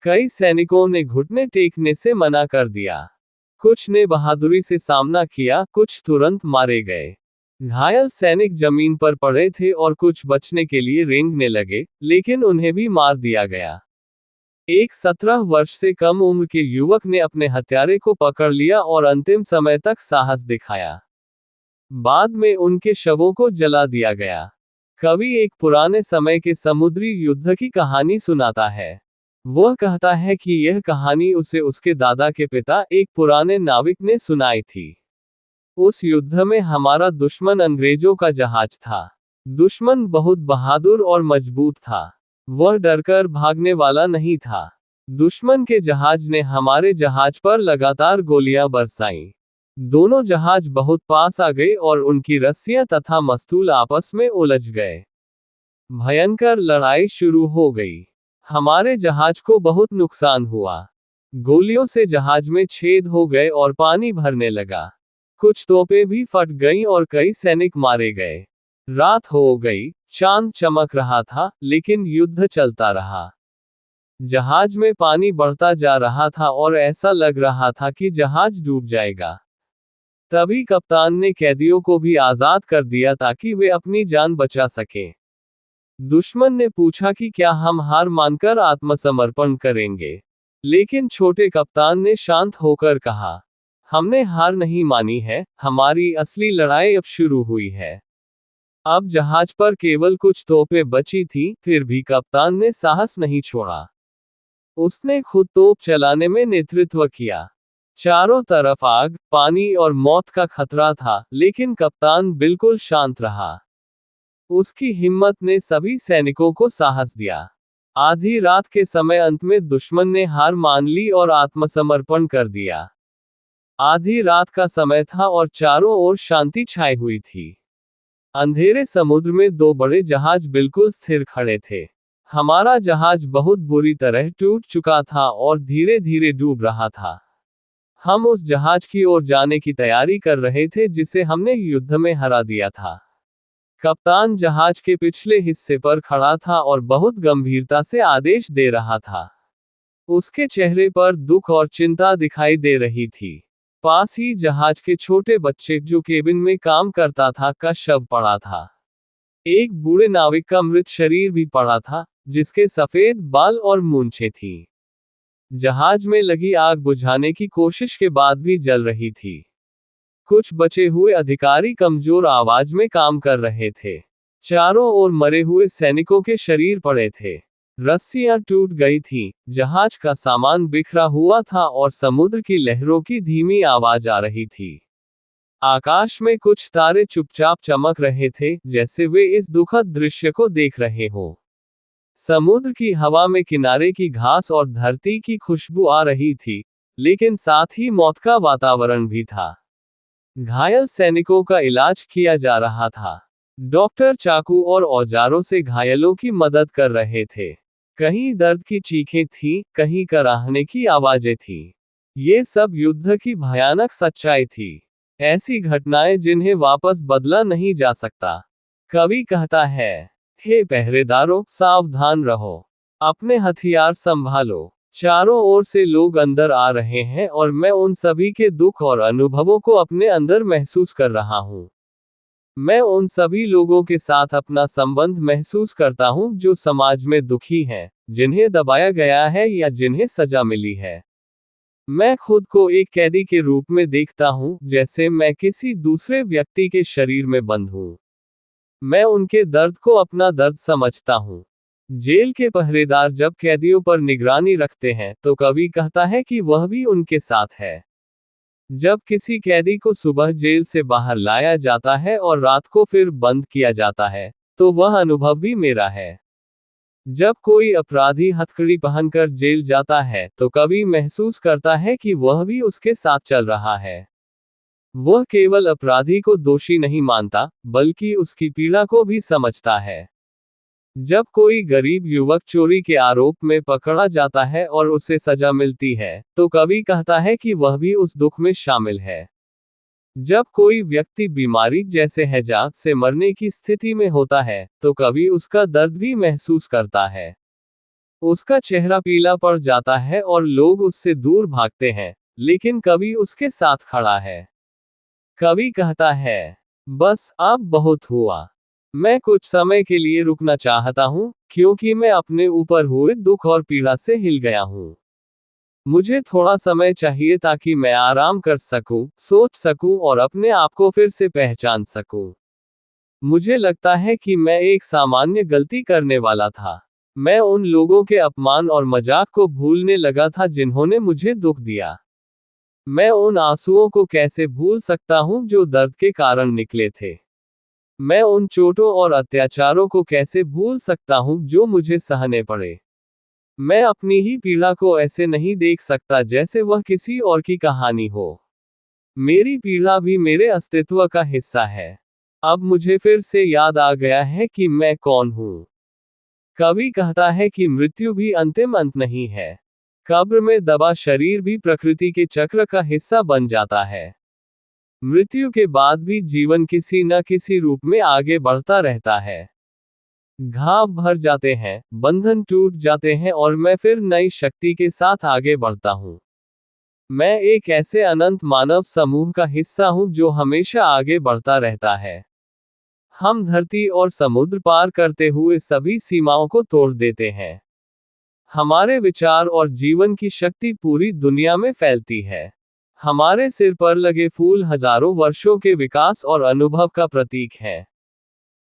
कई सैनिकों ने घुटने टेकने से मना कर दिया। कुछ ने बहादुरी से सामना किया, कुछ तुरंत मारे गए। घायल सैनिक जमीन पर पड़े थे और कुछ बचने के लिए रेंगने लगे, लेकिन उन्हें भी मार दिया गया। एक 17 वर्ष से कम उम्र के युवक ने अपने हत्यारे को पकड़ लिया और अंतिम समय तक साहस दिखाया। बाद में उनके शवों को जला दिया गया। कवि एक पुराने समय के समुद्री युद्ध की कहानी सुनाता है। वह कहता है कि यह कहानी उसे उसके दादा के पिता, एक पुराने नाविक ने सुनाई थी। उस युद्ध में हमारा दुश्मन अंग्रेजों का जहाज था। दुश्मन बहुत बहादुर और मजबूत था। वह डरकर भागने वाला नहीं था। दुश्मन के जहाज ने हमारे जहाज पर लगातार गोलियां बरसाईं। दोनों जहाज बहुत पास आ गए और उनकी रस्सियां तथा मस्तूल आपस में उलझ गए। भयंकर लड़ाई शुरू हो गई। हमारे जहाज को बहुत नुकसान हुआ। गोलियों से जहाज में छेद हो गए और पानी भरने लगा। कुछ तोपें भी फट गईं और कई सैनिक मारे गए। रात हो गई, चांद चमक रहा था, लेकिन युद्ध चलता रहा। जहाज में पानी बढ़ता जा रहा था और ऐसा लग रहा था कि जहाज डूब जाएगा। तभी कप्तान ने कैदियों को भी आजाद कर दिया ताकि वे अपनी जान बचा सकें। दुश्मन ने पूछा कि क्या हम हार मानकर आत्मसमर्पण करेंगे, लेकिन छोटे कप्तान ने शांत होकर कहा, हमने हार नहीं मानी है, हमारी असली लड़ाई अब शुरू हुई है। अब जहाज पर केवल कुछ तोपें बची थीं, फिर भी कप्तान ने साहस नहीं छोड़ा। उसने खुद तोप चलाने में नेतृत्व किया। चारों तरफ आग, पानी और मौत का खतरा था, लेकिन कप्तान बिल्कुल शांत रहा। उसकी हिम्मत ने सभी सैनिकों को साहस दिया। आधी रात के समय अंत में दुश्मन ने हार मान ली और आत्मसमर्पण कर दिया। आधी रात का समय था और चारों ओर शांति छाई हुई थी। अंधेरे समुद्र में 2 बड़े जहाज बिल्कुल स्थिर खड़े थे। हमारा जहाज बहुत बुरी तरह टूट चुका था और धीरे धीरे डूब रहा था। हम उस जहाज की ओर जाने की तैयारी कर रहे थे जिसे हमने युद्ध में हरा दिया था। कप्तान जहाज के पिछले हिस्से पर खड़ा था और बहुत गंभीरता से आदेश दे रहा था। उसके चेहरे पर दुख और चिंता दिखाई दे रही थी। पास ही जहाज के छोटे बच्चे जो केबिन में काम करता था का शव पड़ा था। एक बूढ़े नाविक का मृत शरीर भी पड़ा था, जिसके सफेद बाल और मूंछें थीं। जहाज में लगी आग बुझाने की कोशिश के बाद भी जल रही थी। कुछ बचे हुए अधिकारी कमजोर आवाज में काम कर रहे थे। चारों ओर मरे हुए सैनिकों के शरीर पड़े थे। रस्सियां टूट गई थीं, जहाज का सामान बिखरा हुआ था और समुद्र की लहरों की धीमी आवाज आ रही थी। आकाश में कुछ तारे चुपचाप चमक रहे थे, जैसे वे इस दुखद दृश्य को देख रहे हों। समुद्र की हवा में किनारे की घास और धरती की खुशबू आ रही थी, लेकिन साथ ही मौत का वातावरण भी था। घायल सैनिकों का इलाज किया जा रहा था। डॉक्टर चाकू और औजारों से घायलों की मदद कर रहे थे। कहीं दर्द की चीखें थीं, कहीं कराहने की आवाजें थीं। ये सब युद्ध की भयानक सच्चाई थी। ऐसी घटनाएं जिन्हें वापस बदला नहीं जा सकता। कवि कहता है, हे पहरेदारों, सावधान रहो। अपने हथियार संभालो। चारों ओर से लोग अंदर आ रहे हैं और मैं उन सभी के दुख और अनुभवों को अपने अंदर महसूस कर रहा हूं। मैं उन सभी लोगों के साथ अपना संबंध महसूस करता हूं जो समाज में दुखी हैं, जिन्हें दबाया गया है या जिन्हें सजा मिली है। मैं खुद को एक कैदी के रूप में देखता हूं, जैसे मैं किसी दूसरे व्यक्ति के शरीर में बंद हूं। मैं उनके दर्द को अपना दर्द समझता हूं। जेल के पहरेदार जब कैदियों पर निगरानी रखते हैं तो कवि कहता है कि वह भी उनके साथ है। जब किसी कैदी को सुबह जेल से बाहर लाया जाता है और रात को फिर बंद किया जाता है, तो वह अनुभव भी मेरा है। जब कोई अपराधी हथकड़ी पहनकर जेल जाता है तो कवि महसूस करता है कि वह भी उसके साथ चल रहा है। वह केवल अपराधी को दोषी नहीं मानता, बल्कि उसकी पीड़ा को भी समझता है। जब कोई गरीब युवक चोरी के आरोप में पकड़ा जाता है और उसे सजा मिलती है, तो कवि कहता है कि वह भी उस दुख में शामिल है। जब कोई व्यक्ति बीमारी जैसे हैजा से मरने की स्थिति में होता है, तो कवि उसका दर्द भी महसूस करता है। उसका चेहरा पीला पड़ जाता है और लोग उससे दूर भागते हैं, लेकिन कवि उसके साथ खड़ा है। कवि कहता है, बस अब बहुत हुआ। मैं कुछ समय के लिए रुकना चाहता हूँ, क्योंकि मैं अपने ऊपर हुए दुख और पीड़ा से हिल गया हूँ। मुझे थोड़ा समय चाहिए ताकि मैं आराम कर सकूं, सोच सकूं और अपने आप को फिर से पहचान सकूं। मुझे लगता है कि मैं एक सामान्य गलती करने वाला था। मैं उन लोगों के अपमान और मजाक को भूलने लगा था जिन्होंने मुझे दुख दिया। मैं उन आंसुओं को कैसे भूल सकता हूं जो दर्द के कारण निकले थे। मैं उन चोटों और अत्याचारों को कैसे भूल सकता हूं जो मुझे सहने पड़े। मैं अपनी ही पीड़ा को ऐसे नहीं देख सकता जैसे वह किसी और की कहानी हो। मेरी पीड़ा भी मेरे अस्तित्व का हिस्सा है। अब मुझे फिर से याद आ गया है कि मैं कौन हूं। कवि कहता है कि मृत्यु भी अंतिम अंत नहीं है। कब्र में दबा शरीर भी प्रकृति के चक्र का हिस्सा बन जाता है। मृत्यु के बाद भी जीवन किसी न किसी रूप में आगे बढ़ता रहता है। घाव भर जाते हैं, बंधन टूट जाते हैं और मैं फिर नई शक्ति के साथ आगे बढ़ता हूँ। मैं एक ऐसे अनंत मानव समूह का हिस्सा हूँ जो हमेशा आगे बढ़ता रहता है। हम धरती और समुद्र पार करते हुए सभी सीमाओं को तोड़ देते हैं। हमारे विचार और जीवन की शक्ति पूरी दुनिया में फैलती है। हमारे सिर पर लगे फूल हजारों वर्षों के विकास और अनुभव का प्रतीक है।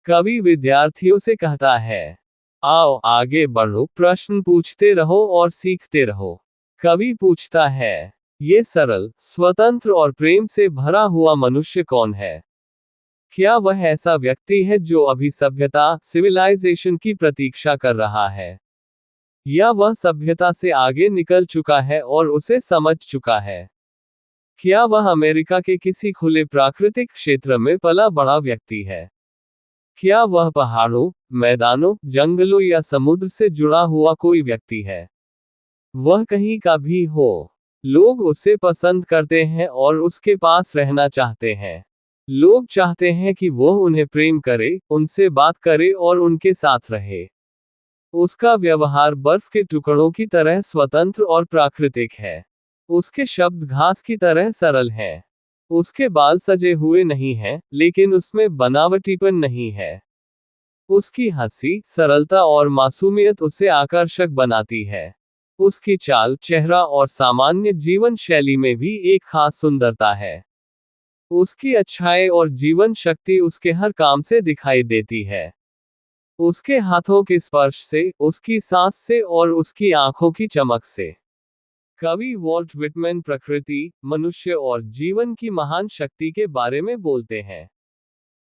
कवि विद्यार्थियों से कहता है, आओ आगे बढ़ो, प्रश्न पूछते रहो और सीखते रहो। कवि पूछता है, ये सरल, स्वतंत्र और प्रेम से भरा हुआ मनुष्य कौन है? क्या वह ऐसा व्यक्ति है जो अभी सभ्यता, सिविलाइजेशन की प्रतीक्षा कर रहा है? या वह सभ्यता से आगे निकल चुका है और उसे समझ चुका है? क्या वह अमेरिका के किसी खुले प्राकृतिक क्षेत्र में पला बड़ा व्यक्ति है? क्या वह पहाड़ों, मैदानों, जंगलों या समुद्र से जुड़ा हुआ कोई व्यक्ति है? वह कहीं का भी हो, लोग उसे पसंद करते हैं और उसके पास रहना चाहते हैं। लोग चाहते हैं कि वह उन्हें प्रेम करे, उनसे बात करे और उनके साथ रहे। उसका व्यवहार बर्फ के टुकड़ों की तरह स्वतंत्र और प्राकृतिक है। उसके शब्द घास की तरह सरल हैं। उसके बाल सजे हुए नहीं हैं, लेकिन उसमें बनावटीपन नहीं है। उसकी हंसी, सरलता और मासूमियत उसे आकर्षक बनाती है। उसकी चाल, चेहरा और सामान्य जीवन शैली में भी एक खास सुंदरता है। उसकी अच्छाई और जीवन शक्ति उसके हर काम से दिखाई देती है। उसके हाथों के स्पर्श से, उसकी सांस से और उसकी आंखों की चमक से। कवि वॉल्ट विटमैन प्रकृति, मनुष्य और जीवन की महान शक्ति के बारे में बोलते हैं।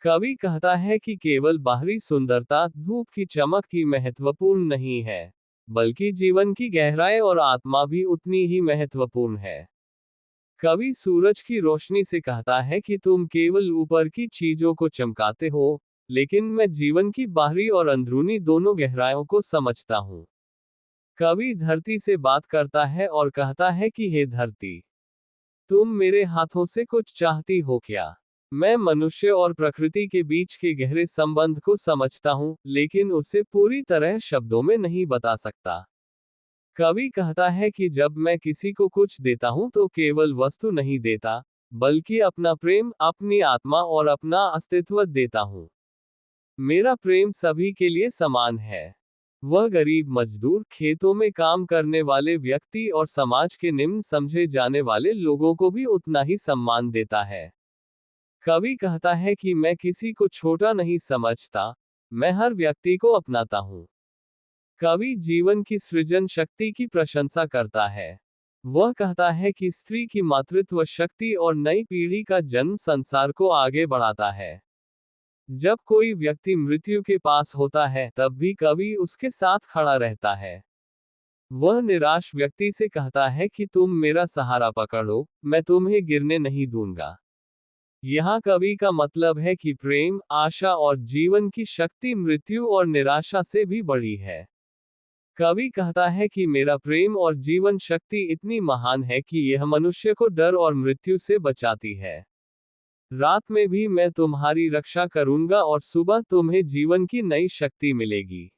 कवि कहता है कि केवल बाहरी सुंदरता, धूप की चमक ही महत्वपूर्ण नहीं है, बल्कि जीवन की गहराई और आत्मा भी उतनी ही महत्वपूर्ण है। कवि सूरज की रोशनी से कहता है कि तुम केवल ऊपर की चीजों को चमकाते हो, लेकिन मैं जीवन की बाहरी और अंदरूनी दोनों गहराइयों को समझता हूँ। कवि धरती से बात करता है और कहता है कि हे धरती, तुम मेरे हाथों से कुछ चाहती हो क्या? मैं मनुष्य और प्रकृति के बीच के गहरे संबंध को समझता हूँ, लेकिन उसे पूरी तरह शब्दों में नहीं बता सकता। कवि कहता है कि जब मैं किसी को कुछ देता हूँ तो केवल वस्तु नहीं देता, बल्कि अपना प्रेम, अपनी आत्मा और अपना अस्तित्व देता हूँ। मेरा प्रेम सभी के लिए समान है। वह गरीब मजदूर, खेतों में काम करने वाले व्यक्ति और समाज के निम्न समझे जाने वाले लोगों को भी उतना ही सम्मान देता है। कवि कहता है कि मैं किसी को छोटा नहीं समझता, मैं हर व्यक्ति को अपनाता हूँ। कवि जीवन की सृजन शक्ति की प्रशंसा करता है। वह कहता है कि स्त्री की मातृत्व शक्ति और नई पीढ़ी का जन्म संसार को आगे बढ़ाता है। जब कोई व्यक्ति मृत्यु के पास होता है, तब भी कवि उसके साथ खड़ा रहता है। वह निराश व्यक्ति से कहता है कि तुम मेरा सहारा पकड़ो, मैं तुम्हें गिरने नहीं दूंगा। यहाँ कवि का मतलब है कि प्रेम, आशा और जीवन की शक्ति मृत्यु और निराशा से भी बड़ी है। कवि कहता है कि मेरा प्रेम और जीवन शक्ति इतनी महान है कि यह मनुष्य को डर और मृत्यु से बचाती है। रात में भी मैं तुम्हारी रक्षा करूंगा और सुबह तुम्हें जीवन की नई शक्ति मिलेगी।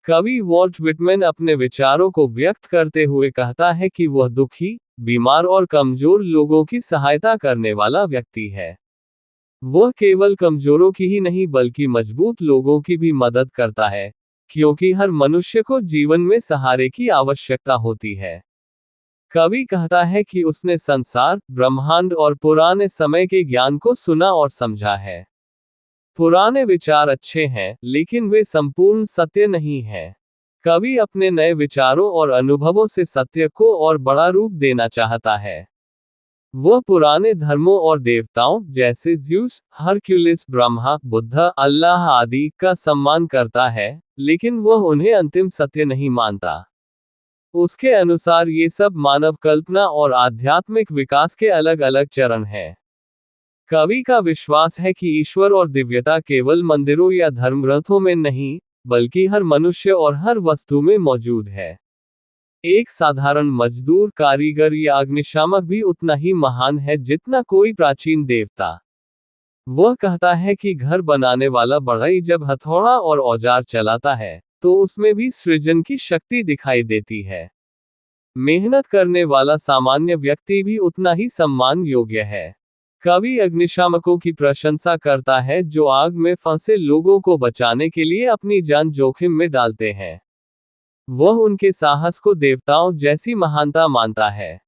कवि वॉल्ट विटमैन अपने विचारों को व्यक्त करते हुए कहता है कि वह दुखी, बीमार और कमजोर लोगों की सहायता करने वाला व्यक्ति है। वह केवल कमजोरों की ही नहीं बल्कि मजबूत लोगों की भी मदद करता है, क्योंकि हर मनुष्य को जीवन में सहारे की आवश्यकता होती है। कवि कहता है कि उसने संसार, ब्रह्मांड और पुराने समय के ज्ञान को सुना और समझा है। पुराने विचार अच्छे हैं, लेकिन वे संपूर्ण सत्य नहीं हैं। कवि अपने नए विचारों और अनुभवों से सत्य को और बड़ा रूप देना चाहता है। वह पुराने धर्मों और देवताओं जैसे ज़्यूस, हरक्यूलिस, ब्रह्मा, बुद्ध, अल्लाह आदि का सम्मान करता है, लेकिन वह उन्हें अंतिम सत्य नहीं मानता। उसके अनुसार ये सब मानव कल्पना और आध्यात्मिक विकास के अलग अलग चरण हैं। कवि का विश्वास है कि ईश्वर और दिव्यता केवल मंदिरों या धर्मग्रंथों में नहीं, बल्कि हर मनुष्य और हर वस्तु में मौजूद है। एक साधारण मजदूर, कारीगर या अग्निशामक भी उतना ही महान है जितना कोई प्राचीन देवता। वह कहता है कि घर बनाने वाला बढ़ई जब हथौड़ा और औजार चलाता है, तो उसमें भी सृजन की शक्ति दिखाई देती है। मेहनत करने वाला सामान्य व्यक्ति भी उतना ही सम्मान योग्य है। कवि अग्निशामकों की प्रशंसा करता है जो आग में फंसे लोगों को बचाने के लिए अपनी जान जोखिम में डालते हैं। वह उनके साहस को देवताओं जैसी महानता मानता है।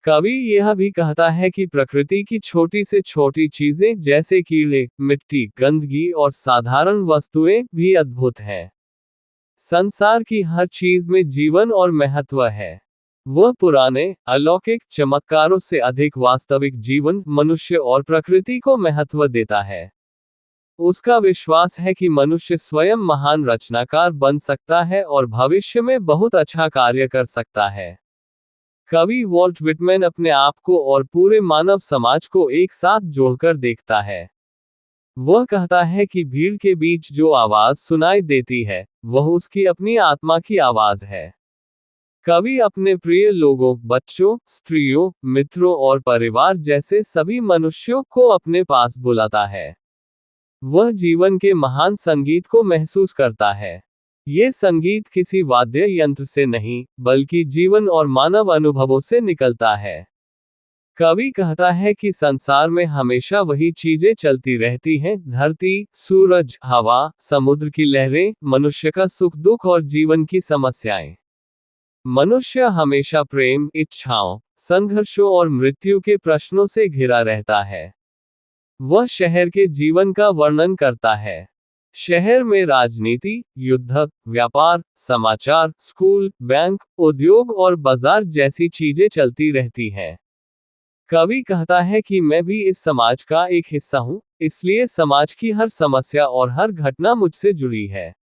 कवि यह भी कहता है कि प्रकृति की छोटी से छोटी चीजें जैसे कीड़े, मिट्टी, गंदगी और साधारण वस्तुएं भी अद्भुत हैं। संसार की हर चीज में जीवन और महत्व है। वह पुराने, अलौकिक चमत्कारों से अधिक वास्तविक जीवन, मनुष्य और प्रकृति को महत्व देता है। उसका विश्वास है कि मनुष्य स्वयं महान रचनाकार बन सकता है और भविष्य में बहुत अच्छा कार्य कर सकता है। कवि वॉल्ट विटमैन अपने आप को और पूरे मानव समाज को एक साथ जोड़कर देखता है। वह कहता है कि भीड़ के बीच जो आवाज सुनाई देती है, वह उसकी अपनी आत्मा की आवाज है। कवि अपने प्रिय लोगों, बच्चों, स्त्रियों, मित्रों और परिवार जैसे सभी मनुष्यों को अपने पास बुलाता है। वह जीवन के महान संगीत को महसूस करता है। ये संगीत किसी वाद्य यंत्र से नहीं, बल्कि जीवन और मानव अनुभवों से निकलता है। कवि कहता है कि संसार में हमेशा वही चीजें चलती रहती हैं, धरती, सूरज, हवा, समुद्र की लहरें, मनुष्य का सुख दुख और जीवन की समस्याएं। मनुष्य हमेशा प्रेम, इच्छाओं, संघर्षों और मृत्यु के प्रश्नों से घिरा रहता है। वह शहर के जीवन का वर्णन करता है। शहर में राजनीति, युद्ध, व्यापार, समाचार, स्कूल, बैंक, उद्योग और बाजार जैसी चीजें चलती रहती हैं। कवि कहता है कि मैं भी इस समाज का एक हिस्सा हूं, इसलिए समाज की हर समस्या और हर घटना मुझसे जुड़ी है।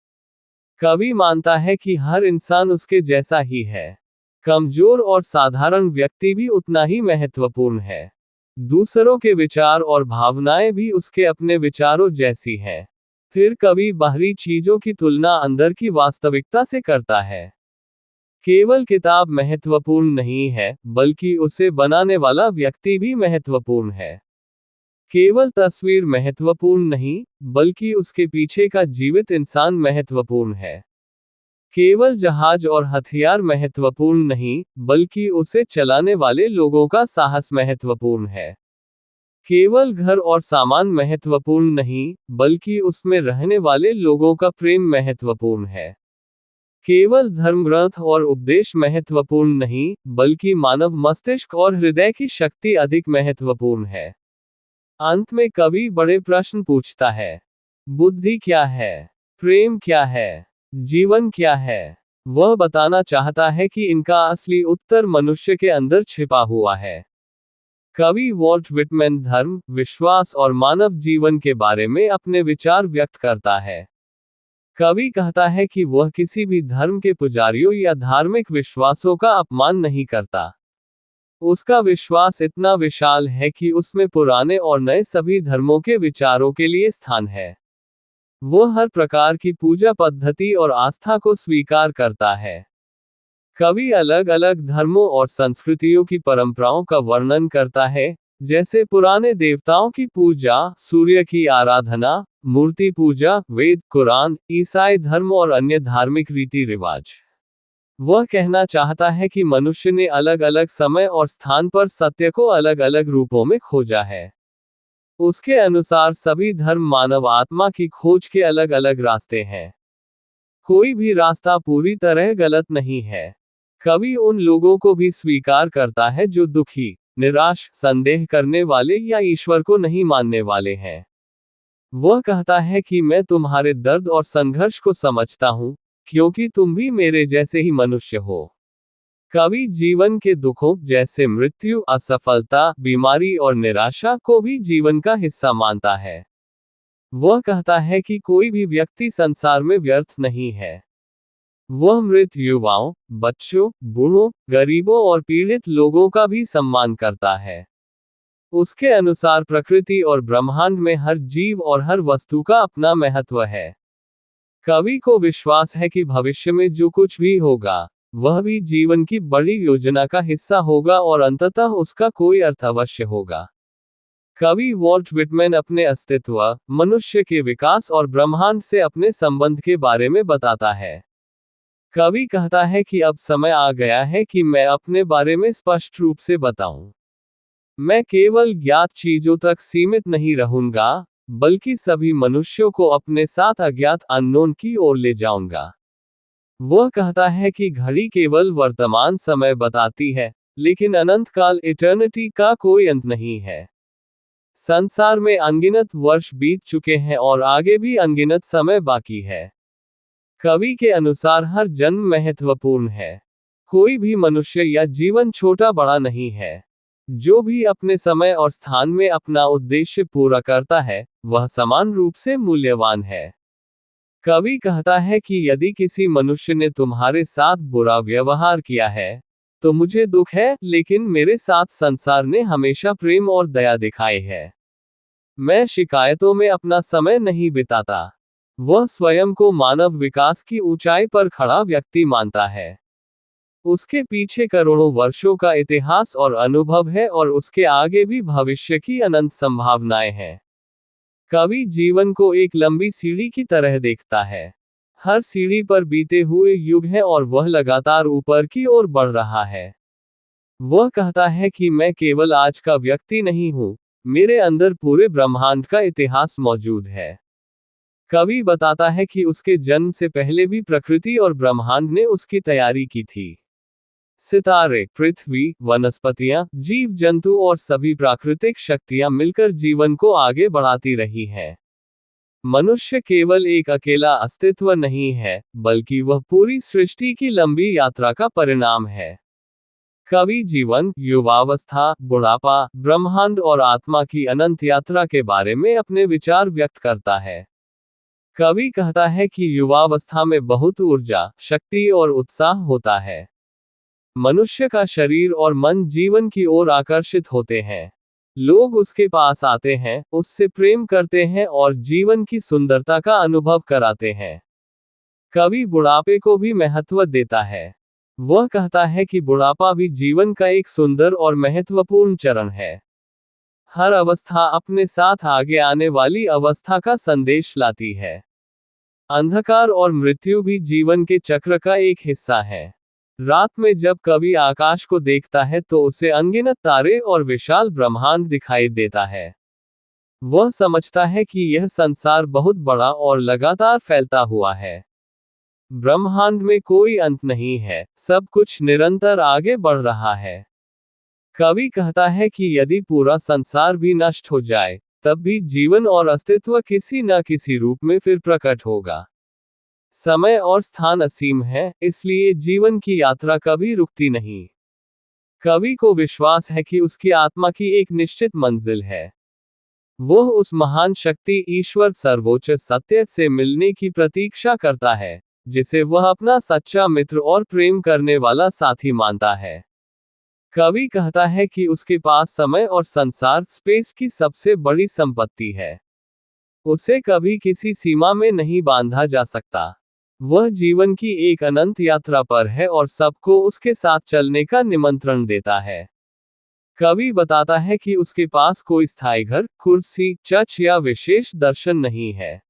कवि मानता है कि हर इंसान उसके जैसा ही है। कमजोर और साधारण व्यक्ति भी उतना ही महत्वपूर्ण है। दूसरों के विचार और भावनाएं भी उसके अपने विचारों जैसी हैं। फिर कवि बाहरी चीजों की तुलना अंदर की वास्तविकता से करता है। केवल किताब महत्वपूर्ण नहीं है, बल्कि उसे बनाने वाला व्यक्ति भी महत्वपूर्ण है। केवल तस्वीर महत्वपूर्ण नहीं, बल्कि उसके पीछे का जीवित इंसान महत्वपूर्ण है। केवल जहाज और हथियार महत्वपूर्ण नहीं, बल्कि उसे चलाने वाले लोगों का साहस महत्वपूर्ण है। केवल घर और सामान महत्वपूर्ण नहीं, बल्कि उसमें रहने वाले लोगों का प्रेम महत्वपूर्ण है। केवल धर्मग्रंथ और उपदेश महत्वपूर्ण नहीं, बल्कि मानव मस्तिष्क और हृदय की शक्ति अधिक महत्वपूर्ण है। अंत में कवि बड़े प्रश्न पूछता है। बुद्धि क्या है? प्रेम क्या है? जीवन क्या है? वह बताना चाहता है कि इनका असली उत्तर मनुष्य के अंदर छिपा हुआ है। कवि वॉल्ट विटमैन धर्म, विश्वास और मानव जीवन के बारे में अपने विचार व्यक्त करता है। कवि कहता है कि वह किसी भी धर्म के पुजारियों या धार्मिक विश्वासों का अपमान नहीं करता। उसका विश्वास इतना विशाल है कि उसमें पुराने और नए सभी धर्मों के विचारों के लिए स्थान है। वह हर प्रकार की पूजा पद्धति और आस्था को स्वीकार करता है। कवि अलग अलग धर्मों और संस्कृतियों की परंपराओं का वर्णन करता है, जैसे पुराने देवताओं की पूजा, सूर्य की आराधना, मूर्ति पूजा, वेद, कुरान, ईसाई धर्म और अन्य धार्मिक रीति रिवाज। वह कहना चाहता है कि मनुष्य ने अलग अलग समय और स्थान पर सत्य को अलग अलग रूपों में खोजा है। उसके अनुसार सभी धर्म मानव आत्मा की खोज के अलग अलग रास्ते हैं। कोई भी रास्ता पूरी तरह गलत नहीं है। कवि उन लोगों को भी स्वीकार करता है जो दुखी, निराश, संदेह करने वाले या ईश्वर को नहीं मानने वाले हैं। वह कहता है कि मैं तुम्हारे दर्द और संघर्ष को समझता हूं, क्योंकि तुम भी मेरे जैसे ही मनुष्य हो। कवि जीवन के दुखों जैसे मृत्यु, असफलता, बीमारी और निराशा को भी जीवन का हिस्सा मानता है। वह कहता है कि कोई भी व्यक्ति संसार में व्यर्थ नहीं है। वह मृत युवाओं, बच्चों, बूढ़ों, गरीबों और पीड़ित लोगों का भी सम्मान करता है। उसके अनुसार प्रकृति और ब्रह्मांड में हर जीव और हर वस्तु का अपना महत्व है। कवि को विश्वास है कि भविष्य में जो कुछ भी होगा, वह भी जीवन की बड़ी योजना का हिस्सा होगा और अंततः उसका कोई अर्थ अवश्य होगा। कवि वॉल्ट विटमैन अपने अस्तित्व, मनुष्य के विकास और ब्रह्मांड से अपने संबंध के बारे में बताता है। कवि कहता है कि अब समय आ गया है कि मैं अपने बारे में स्पष्ट रूप से बताऊं। मैं केवल ज्ञात चीजों तक सीमित नहीं रहूंगा, बल्कि सभी मनुष्यों को अपने साथ अज्ञात अननोन की ओर ले जाऊंगा। वह कहता है कि घड़ी केवल वर्तमान समय बताती है, लेकिन अनंत काल इटर्निटी का कोई अंत नहीं है। संसार में अनगिनत वर्ष बीत चुके हैं और आगे भी अनगिनत समय बाकी है। कवि के अनुसार हर जन्म महत्वपूर्ण है। कोई भी मनुष्य या जीवन छोटा बड़ा नहीं है। जो भी अपने समय और स्थान में अपना उद्देश्य पूरा करता है, वह समान रूप से मूल्यवान है। कवि कहता है कि यदि किसी मनुष्य ने तुम्हारे साथ बुरा व्यवहार किया है, तो मुझे दुख है, लेकिन मेरे साथ संसार ने हमेशा प्रेम और दया दिखाई है। मैं शिकायतों में अपना समय नहीं बिताता। वह स्वयं को मानव विकास की ऊंचाई पर खड़ा व्यक्ति मानता है। उसके पीछे करोड़ों वर्षों का इतिहास और अनुभव है और उसके आगे भी भविष्य की अनंत संभावनाएं हैं। कवि जीवन को एक लंबी सीढ़ी की तरह देखता है। हर सीढ़ी पर बीते हुए युग हैं और वह लगातार ऊपर की ओर बढ़ रहा है। वह कहता है कि मैं केवल आज का व्यक्ति नहीं हूं, मेरे अंदर पूरे ब्रह्मांड का इतिहास मौजूद है। कवि बताता है कि उसके जन्म से पहले भी प्रकृति और ब्रह्मांड ने उसकी तैयारी की थी। सितारे, पृथ्वी, वनस्पतियां, जीव जंतु और सभी प्राकृतिक शक्तियां मिलकर जीवन को आगे बढ़ाती रही हैं। मनुष्य केवल एक अकेला अस्तित्व नहीं है, बल्कि वह पूरी सृष्टि की लंबी यात्रा का परिणाम है। कवि जीवन, युवावस्था, बुढ़ापा, ब्रह्मांड और आत्मा की अनंत यात्रा के बारे में अपने विचार व्यक्त करता है। कवि कहता है कि युवावस्था में बहुत ऊर्जा, शक्ति और उत्साह होता है। मनुष्य का शरीर और मन जीवन की ओर आकर्षित होते हैं। लोग उसके पास आते हैं, उससे प्रेम करते हैं और जीवन की सुंदरता का अनुभव कराते हैं। कवि बुढ़ापे को भी महत्व देता है। वह कहता है कि बुढ़ापा भी जीवन का एक सुंदर और महत्वपूर्ण चरण है। हर अवस्था अपने साथ आगे आने वाली अवस्था का संदेश लाती है। अंधकार और मृत्यु भी जीवन के चक्र का एक हिस्सा है। रात में जब कवि आकाश को देखता है तो उसे अनगिनत तारे और विशाल ब्रह्मांड दिखाई देता है। वह समझता है कि यह संसार बहुत बड़ा और लगातार फैलता हुआ है। ब्रह्मांड में कोई अंत नहीं है, सब कुछ निरंतर आगे बढ़ रहा है। कवि कहता है कि यदि पूरा संसार भी नष्ट हो जाए, तब भी जीवन और अस्तित्व किसी न किसी रूप में फिर प्रकट होगा। समय और स्थान असीम है, इसलिए जीवन की यात्रा कभी रुकती नहीं। कवि को विश्वास है कि उसकी आत्मा की एक निश्चित मंजिल है। वह उस महान शक्ति ईश्वर सर्वोच्च सत्य से मिलने की प्रतीक्षा करता है, जिसे वह अपना सच्चा मित्र और प्रेम करने वाला साथी मानता है। कवि कहता है कि उसके पास समय और संसार स्पेस की सबसे बड़ी संपत्ति है। उसे कभी किसी सीमा में नहीं बांधा जा सकता। वह जीवन की एक अनंत यात्रा पर है और सबको उसके साथ चलने का निमंत्रण देता है। कवि बताता है कि उसके पास कोई स्थायी घर, कुर्सी, चर्च या विशेष दर्शन नहीं है।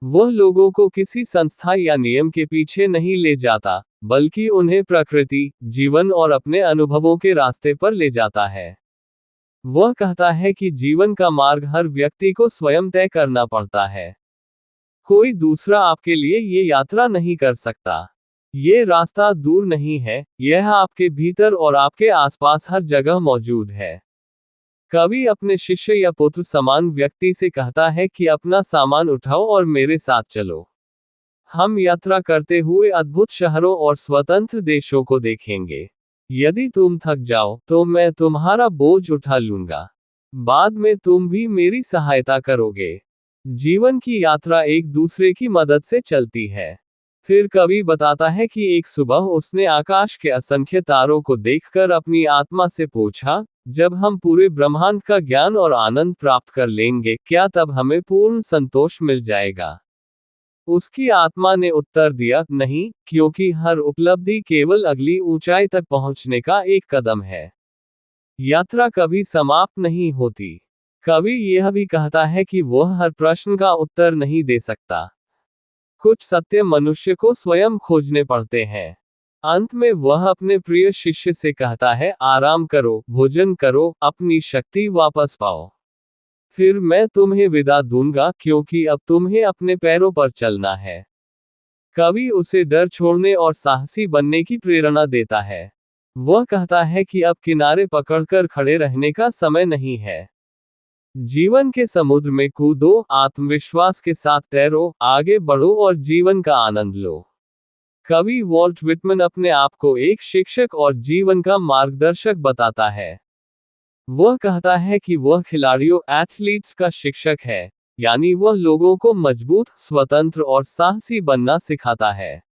वह लोगों को किसी संस्था या नियम के पीछे नहीं ले जाता, बल्कि उन्हें प्रकृति, जीवन और अपने अनुभवों के रास्ते पर ले जाता है। वह कहता है कि जीवन का मार्ग हर व्यक्ति को स्वयं तय करना पड़ता है। कोई दूसरा आपके लिए ये यात्रा नहीं कर सकता। ये रास्ता दूर नहीं है, यह आपके भीतर और आपके आसपास हर जगह मौजूद है। कवि अपने शिष्य या पुत्र समान व्यक्ति से कहता है कि अपना सामान उठाओ और मेरे साथ चलो। हम यात्रा करते हुए अद्भुत शहरों और स्वतंत्र देशों को देखेंगे। यदि तुम थक जाओ, तो मैं तुम्हारा बोझ उठा लूंगा। बाद में तुम भी मेरी सहायता करोगे। जीवन की यात्रा एक दूसरे की मदद से चलती है। फिर कवि बताता है कि एक सुबह उसने आकाश के असंख्य तारों को देखकर अपनी आत्मा से पूछा, जब हम पूरे ब्रह्मांड का ज्ञान और आनंद प्राप्त कर लेंगे, क्या तब हमें पूर्ण संतोष मिल जाएगा? उसकी आत्मा ने उत्तर दिया, नहीं, क्योंकि हर उपलब्धि केवल अगली ऊंचाई तक पहुंचने का एक कदम है। यात्रा कभी समाप्त नहीं होती। कवि यह भी कहता है कि वह हर प्रश्न का उत्तर नहीं दे सकता। कुछ सत्य मनुष्य को स्वयं खोजने पड़ते हैं। अंत में वह अपने प्रिय शिष्य से कहता है, आराम करो, भोजन करो, अपनी शक्ति वापस पाओ। फिर मैं तुम्हें विदा दूंगा, क्योंकि अब तुम्हें अपने पैरों पर चलना है। कवि उसे डर छोड़ने और साहसी बनने की प्रेरणा देता है। वह कहता है कि अब किनारे पकड़कर खड़े रहने का समय नहीं है। जीवन के समुद्र में कूदो, आत्मविश्वास के साथ तैरो, आगे बढ़ो और जीवन का आनंद लो। कवि वॉल्ट विटमन अपने आप को एक शिक्षक और जीवन का मार्गदर्शक बताता है। वह कहता है कि वह खिलाड़ियों, एथलीट्स का शिक्षक है, यानी वह लोगों को मजबूत, स्वतंत्र और साहसी बनना सिखाता है।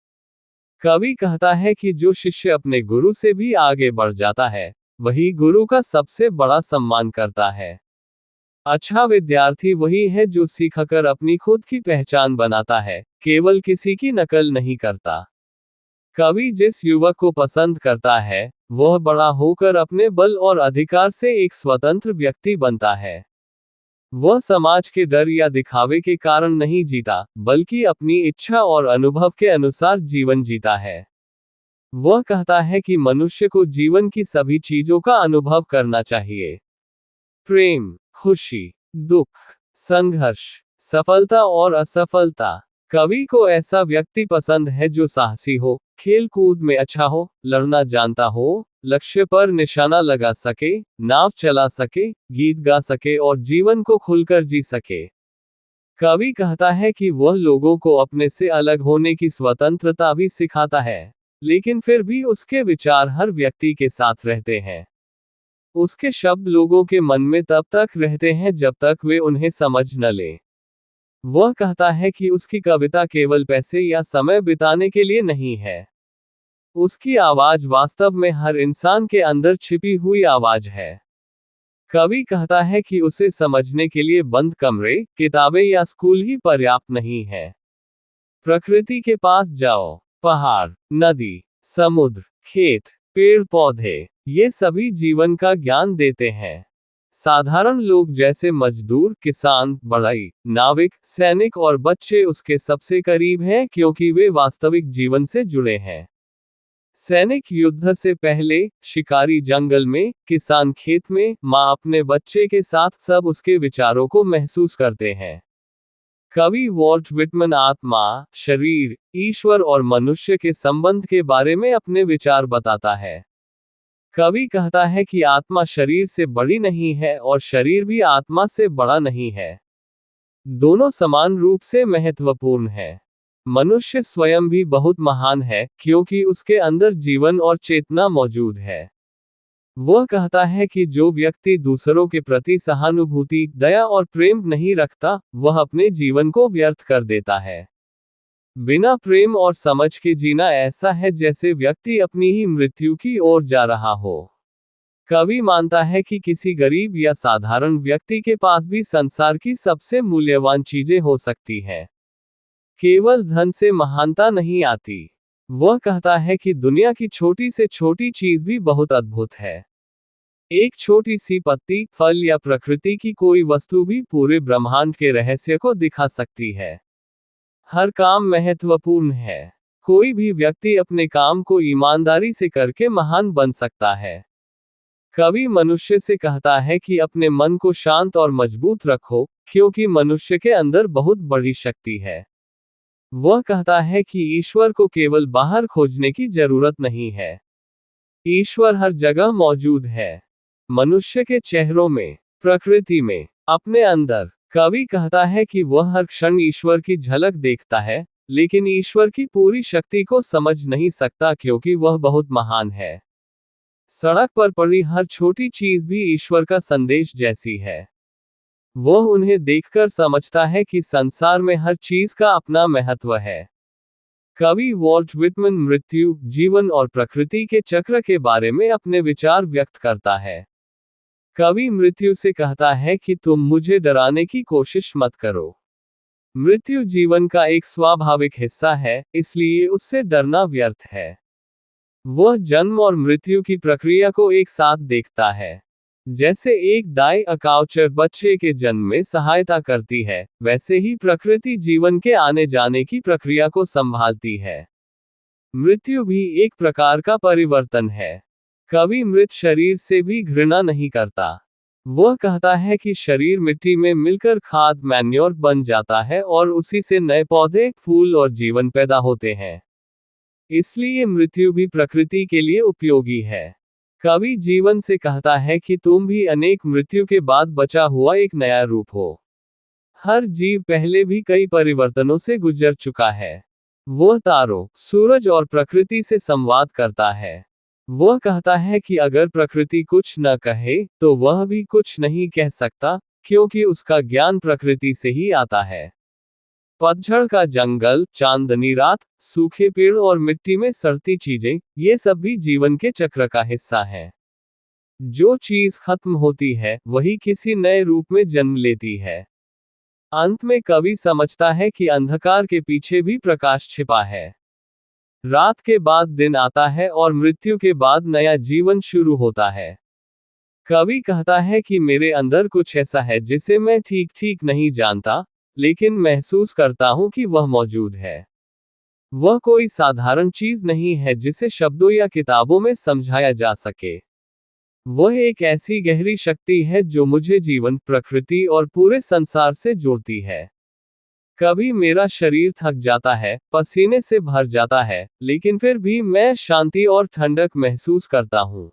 कवि कहता है कि जो शिष्य अपने गुरु से भी आगे बढ़ जाता है, वही गुरु का सबसे बड़ा सम्मान करता है। अच्छा विद्यार्थी वही है जो सीखकर अपनी खुद की पहचान बनाता है, केवल किसी की नकल नहीं करता। कवि जिस युवक को पसंद करता है, वह बड़ा होकर अपने बल और अधिकार से एक स्वतंत्र व्यक्ति बनता है। वह समाज के डर या दिखावे के कारण नहीं जीता, बल्कि अपनी इच्छा और अनुभव के अनुसार जीवन जीता है। वह कहता है कि मनुष्य को जीवन की सभी चीजों का अनुभव करना चाहिए। प्रेम, खुशी, दुख, संघर्ष, सफलता और असफलता। कवि को ऐसा व्यक्ति पसंद है जो साहसी हो, खेल कूद में अच्छा हो, लड़ना जानता हो, लक्ष्य पर निशाना लगा सके, नाव चला सके, गीत गा सके और जीवन को खुलकर जी सके। कवि कहता है कि वह लोगों को अपने से अलग होने की स्वतंत्रता भी सिखाता है, लेकिन फिर भी उसके विचार हर व्यक्ति के साथ रहते हैं। उसके शब्द लोगों के मन में तब तक रहते हैं जब तक वे उन्हें समझ न लें। वह कहता है कि उसकी कविता केवल पैसे या समय बिताने के लिए नहीं है। उसकी आवाज वास्तव में हर इंसान के अंदर छिपी हुई आवाज है। कवि कहता है कि उसे समझने के लिए बंद कमरे, किताबें या स्कूल ही पर्याप्त नहीं है। प्रकृति के पास जाओ। पहाड़, नदी, समुद्र, खेत, पेड़ पौधे, ये सभी जीवन का ज्ञान देते हैं। साधारण लोग जैसे मजदूर, किसान, बढ़ई, नाविक, सैनिक और बच्चे उसके सबसे करीब हैं, क्योंकि वे वास्तविक जीवन से जुड़े हैं। सैनिक युद्ध से पहले, शिकारी जंगल में, किसान खेत में, माँ अपने बच्चे के साथ, सब उसके विचारों को महसूस करते हैं। कवि वॉल्ट विटमन आत्मा, शरीर, ईश्वर और मनुष्य के संबंध के बारे में अपने विचार बताता है। कवि कहता है कि आत्मा शरीर से बड़ी नहीं है और शरीर भी आत्मा से बड़ा नहीं है। दोनों समान रूप से महत्वपूर्ण है। मनुष्य स्वयं भी बहुत महान है, क्योंकि उसके अंदर जीवन और चेतना मौजूद है। वह कहता है कि जो व्यक्ति दूसरों के प्रति सहानुभूति, दया और प्रेम नहीं रखता, वह अपने जीवन को व्यर्थ कर देता है। बिना प्रेम और समझ के जीना ऐसा है जैसे व्यक्ति अपनी ही मृत्यु की ओर जा रहा हो। कवि मानता है कि किसी गरीब या साधारण व्यक्ति के पास भी संसार की सबसे मूल्यवान चीजें हो सकती हैं। केवल धन से महानता नहीं आती। वह कहता है कि दुनिया की छोटी से छोटी चीज भी बहुत अद्भुत है। एक छोटी सी पत्ती, फल या प्रकृति की कोई वस्तु भी पूरे ब्रह्मांड के रहस्य को दिखा सकती है। हर काम महत्वपूर्ण है। कोई भी व्यक्ति अपने काम को ईमानदारी से करके महान बन सकता है। कवि मनुष्य से कहता है कि अपने मन को शांत और मजबूत रखो, क्योंकि मनुष्य के अंदर बहुत बड़ी शक्ति है। वह कहता है कि ईश्वर को केवल बाहर खोजने की जरूरत नहीं है। ईश्वर हर जगह मौजूद है। मनुष्य के चेहरों में, प्रकृति में, अपने अंदर। कवि कहता है कि वह हर क्षण ईश्वर की झलक देखता है, लेकिन ईश्वर की पूरी शक्ति को समझ नहीं सकता क्योंकि वह बहुत महान है। सड़क पर पड़ी हर छोटी चीज भी ईश्वर का संदेश जैसी है। वह उन्हें देखकर समझता है कि संसार में हर चीज का अपना महत्व है। कवि वॉल्ट व्हिटमैन मृत्यु, जीवन और प्रकृति के चक्र के बारे में अपने विचार व्यक्त करता है। कवि मृत्यु से कहता है कि तुम मुझे डराने की कोशिश मत करो। मृत्यु जीवन का एक स्वाभाविक हिस्सा है, इसलिए उससे डरना व्यर्थ है। वह जन्म और मृत्यु की प्रक्रिया को एक साथ देखता है। जैसे एक दाई अकाउचर बच्चे के जन्म में सहायता करती है, वैसे ही प्रकृति जीवन के आने जाने की प्रक्रिया को संभालती है। मृत्यु भी एक प्रकार का परिवर्तन है। कवि मृत शरीर से भी घृणा नहीं करता। वह कहता है कि शरीर मिट्टी में मिलकर खाद मैन्योर बन जाता है और उसी से नए पौधे, फूल और जीवन पैदा होते हैं। इसलिए मृत्यु भी प्रकृति के लिए उपयोगी है। कवि जीवन से कहता है कि तुम भी अनेक मृत्यु के बाद बचा हुआ एक नया रूप हो। हर जीव पहले भी कई परिवर्तनों से गुजर चुका है। वह तारों, सूरज और प्रकृति से संवाद करता है। वह कहता है कि अगर प्रकृति कुछ न कहे, तो वह भी कुछ नहीं कह सकता, क्योंकि उसका ज्ञान प्रकृति से ही आता है। पतझड़ का जंगल, चांदनी रात, सूखे पेड़ और मिट्टी में सड़ती चीजें, ये सब भी जीवन के चक्र का हिस्सा है। जो चीज खत्म होती है, वही किसी नए रूप में जन्म लेती है। अंत में कवि समझता है कि अंधकार के पीछे भी प्रकाश छिपा है। रात के बाद दिन आता है और मृत्यु के बाद नया जीवन शुरू होता है। कवि कहता है कि मेरे अंदर कुछ ऐसा है जिसे मैं ठीक ठीक नहीं जानता, लेकिन महसूस करता हूं कि वह मौजूद है। वह कोई साधारण चीज नहीं है जिसे शब्दों या किताबों में समझाया जा सके। वह एक ऐसी गहरी शक्ति है जो मुझे जीवन, प्रकृति और पूरे संसार से जोड़ती है। कभी मेरा शरीर थक जाता है, पसीने से भर जाता है, लेकिन फिर भी मैं शांति और ठंडक महसूस करता हूँ।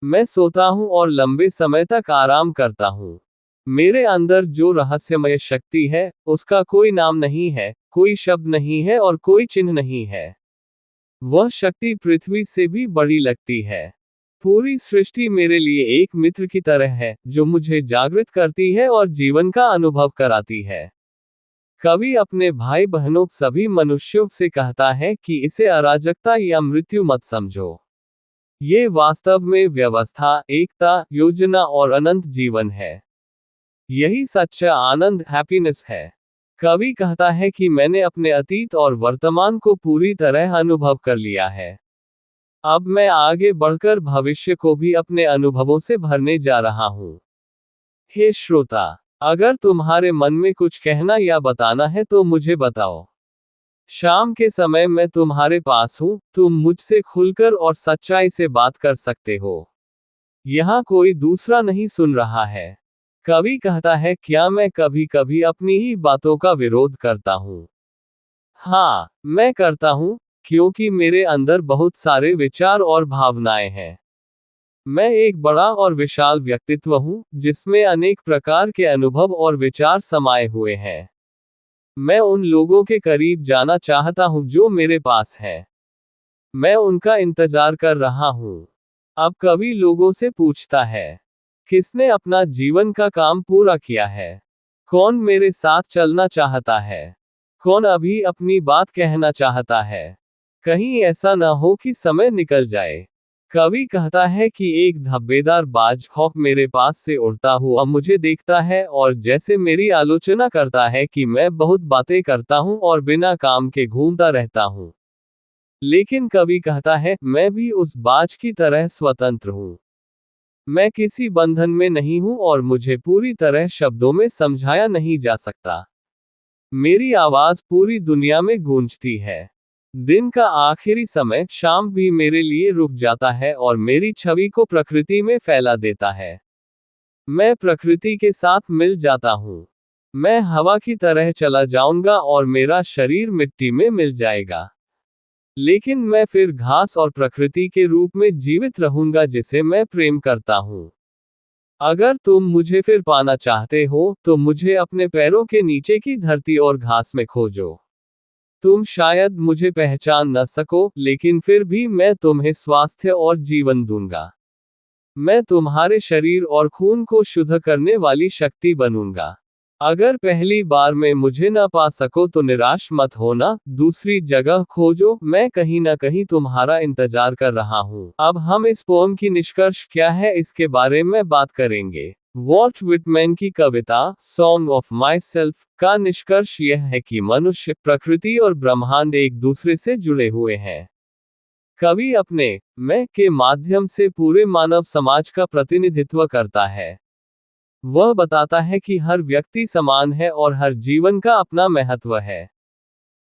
मैं सोता हूँ और लंबे समय तक आराम करता हूँ। मेरे अंदर जो रहस्यमय शक्ति है, उसका कोई नाम नहीं है, कोई शब्द नहीं है और कोई चिन्ह नहीं है। वह शक्ति पृथ्वी से भी बड़ी लगती है। पूरी सृष्टि मेरे लिए एक मित्र की तरह है, जो मुझे जागृत करती है और जीवन का अनुभव कराती है। कवि अपने भाई बहनों, सभी मनुष्यों से कहता है कि इसे अराजकता या मृत्यु मत समझो। ये वास्तव में व्यवस्था, एकता, योजना और अनंत जीवन है। यही सच्चा आनंद, हैप्पीनेस है। कवि कहता है कि मैंने अपने अतीत और वर्तमान को पूरी तरह अनुभव कर लिया है। अब मैं आगे बढ़कर भविष्य को भी अपने अनुभवों से भरने जा रहा हूँ। हे श्रोता, अगर तुम्हारे मन में कुछ कहना या बताना है तो मुझे बताओ। शाम के समय मैं तुम्हारे पास हूँ, तुम मुझसे खुलकर और सच्चाई से बात कर सकते हो। यहाँ कोई दूसरा नहीं सुन रहा है। कवि कहता है, क्या मैं कभी कभी अपनी ही बातों का विरोध करता हूँ? हाँ, मैं करता हूँ, क्योंकि मेरे अंदर बहुत सारे विचार और भावनाएं हैं। मैं एक बड़ा और विशाल व्यक्तित्व हूँ, जिसमें अनेक प्रकार के अनुभव और विचार समाये हुए हैं। मैं उन लोगों के करीब जाना चाहता हूं जो मेरे पास हैं। मैं उनका इंतजार कर रहा हूं। अब कवि लोगों से पूछता है, किसने अपना जीवन का काम पूरा किया है? कौन मेरे साथ चलना चाहता है? कौन अभी अपनी बात कहना चाहता है? कहीं ऐसा न हो कि समय निकल जाए। कवि कहता है कि एक धब्बेदार बाज हॉक मेरे पास से उड़ता हुआ मुझे देखता है और जैसे मेरी आलोचना करता है कि मैं बहुत बातें करता हूं और बिना काम के घूमता रहता हूं। लेकिन कवि कहता है, मैं भी उस बाज की तरह स्वतंत्र हूं। मैं किसी बंधन में नहीं हूं और मुझे पूरी तरह शब्दों में समझाया नहीं जा सकता। मेरी आवाज पूरी दुनिया में गूंजती है। दिन का आखिरी समय, शाम भी मेरे लिए रुक जाता है और मेरी छवि को प्रकृति में फैला देता है। मैं प्रकृति के साथ मिल जाता हूं। मैं हवा की तरह चला जाऊंगा और मेरा शरीर मिट्टी में मिल जाएगा। लेकिन मैं फिर घास और प्रकृति के रूप में जीवित रहूंगा जिसे मैं प्रेम करता हूं। अगर तुम मुझे फिर पाना चाहते हो, तो मुझे अपने पैरों के नीचे की धरती और घास में खोजो। तुम शायद मुझे पहचान न सको, लेकिन फिर भी मैं तुम्हें स्वास्थ्य और जीवन दूंगा। मैं तुम्हारे शरीर और खून को शुद्ध करने वाली शक्ति बनूंगा। अगर पहली बार में मुझे न पा सको तो निराश मत होना, दूसरी जगह खोजो, मैं कहीं ना कहीं तुम्हारा इंतजार कर रहा हूं। अब हम इस पोम की निष्कर्ष क्या है इसके बारे में बात करेंगे। वॉल्ट व्हिटमैन की कविता सॉन्ग ऑफ माई सेल्फ का निष्कर्ष यह है कि मनुष्य, प्रकृति और ब्रह्मांड एक दूसरे से जुड़े हुए हैं। कवि अपने मैं के माध्यम से पूरे मानव समाज का प्रतिनिधित्व करता है। वह बताता है कि हर व्यक्ति समान है और हर जीवन का अपना महत्व है।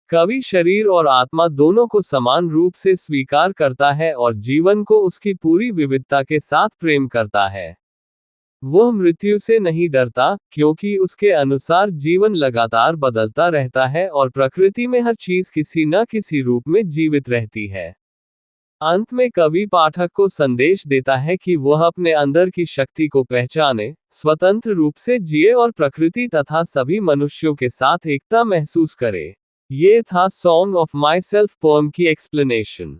कवि शरीर और आत्मा दोनों को समान रूप से स्वीकार करता है और जीवन को उसकी पूरी विविधता के साथ प्रेम करता है। वह मृत्यु से नहीं डरता, क्योंकि उसके अनुसार जीवन लगातार बदलता रहता है और प्रकृति में हर चीज किसी न किसी रूप में जीवित रहती है। अंत में कवि पाठक को संदेश देता है कि वह अपने अंदर की शक्ति को पहचाने, स्वतंत्र रूप से जिए और प्रकृति तथा सभी मनुष्यों के साथ एकता महसूस करे। ये था song of my self poem की एक्सप्लेनेशन।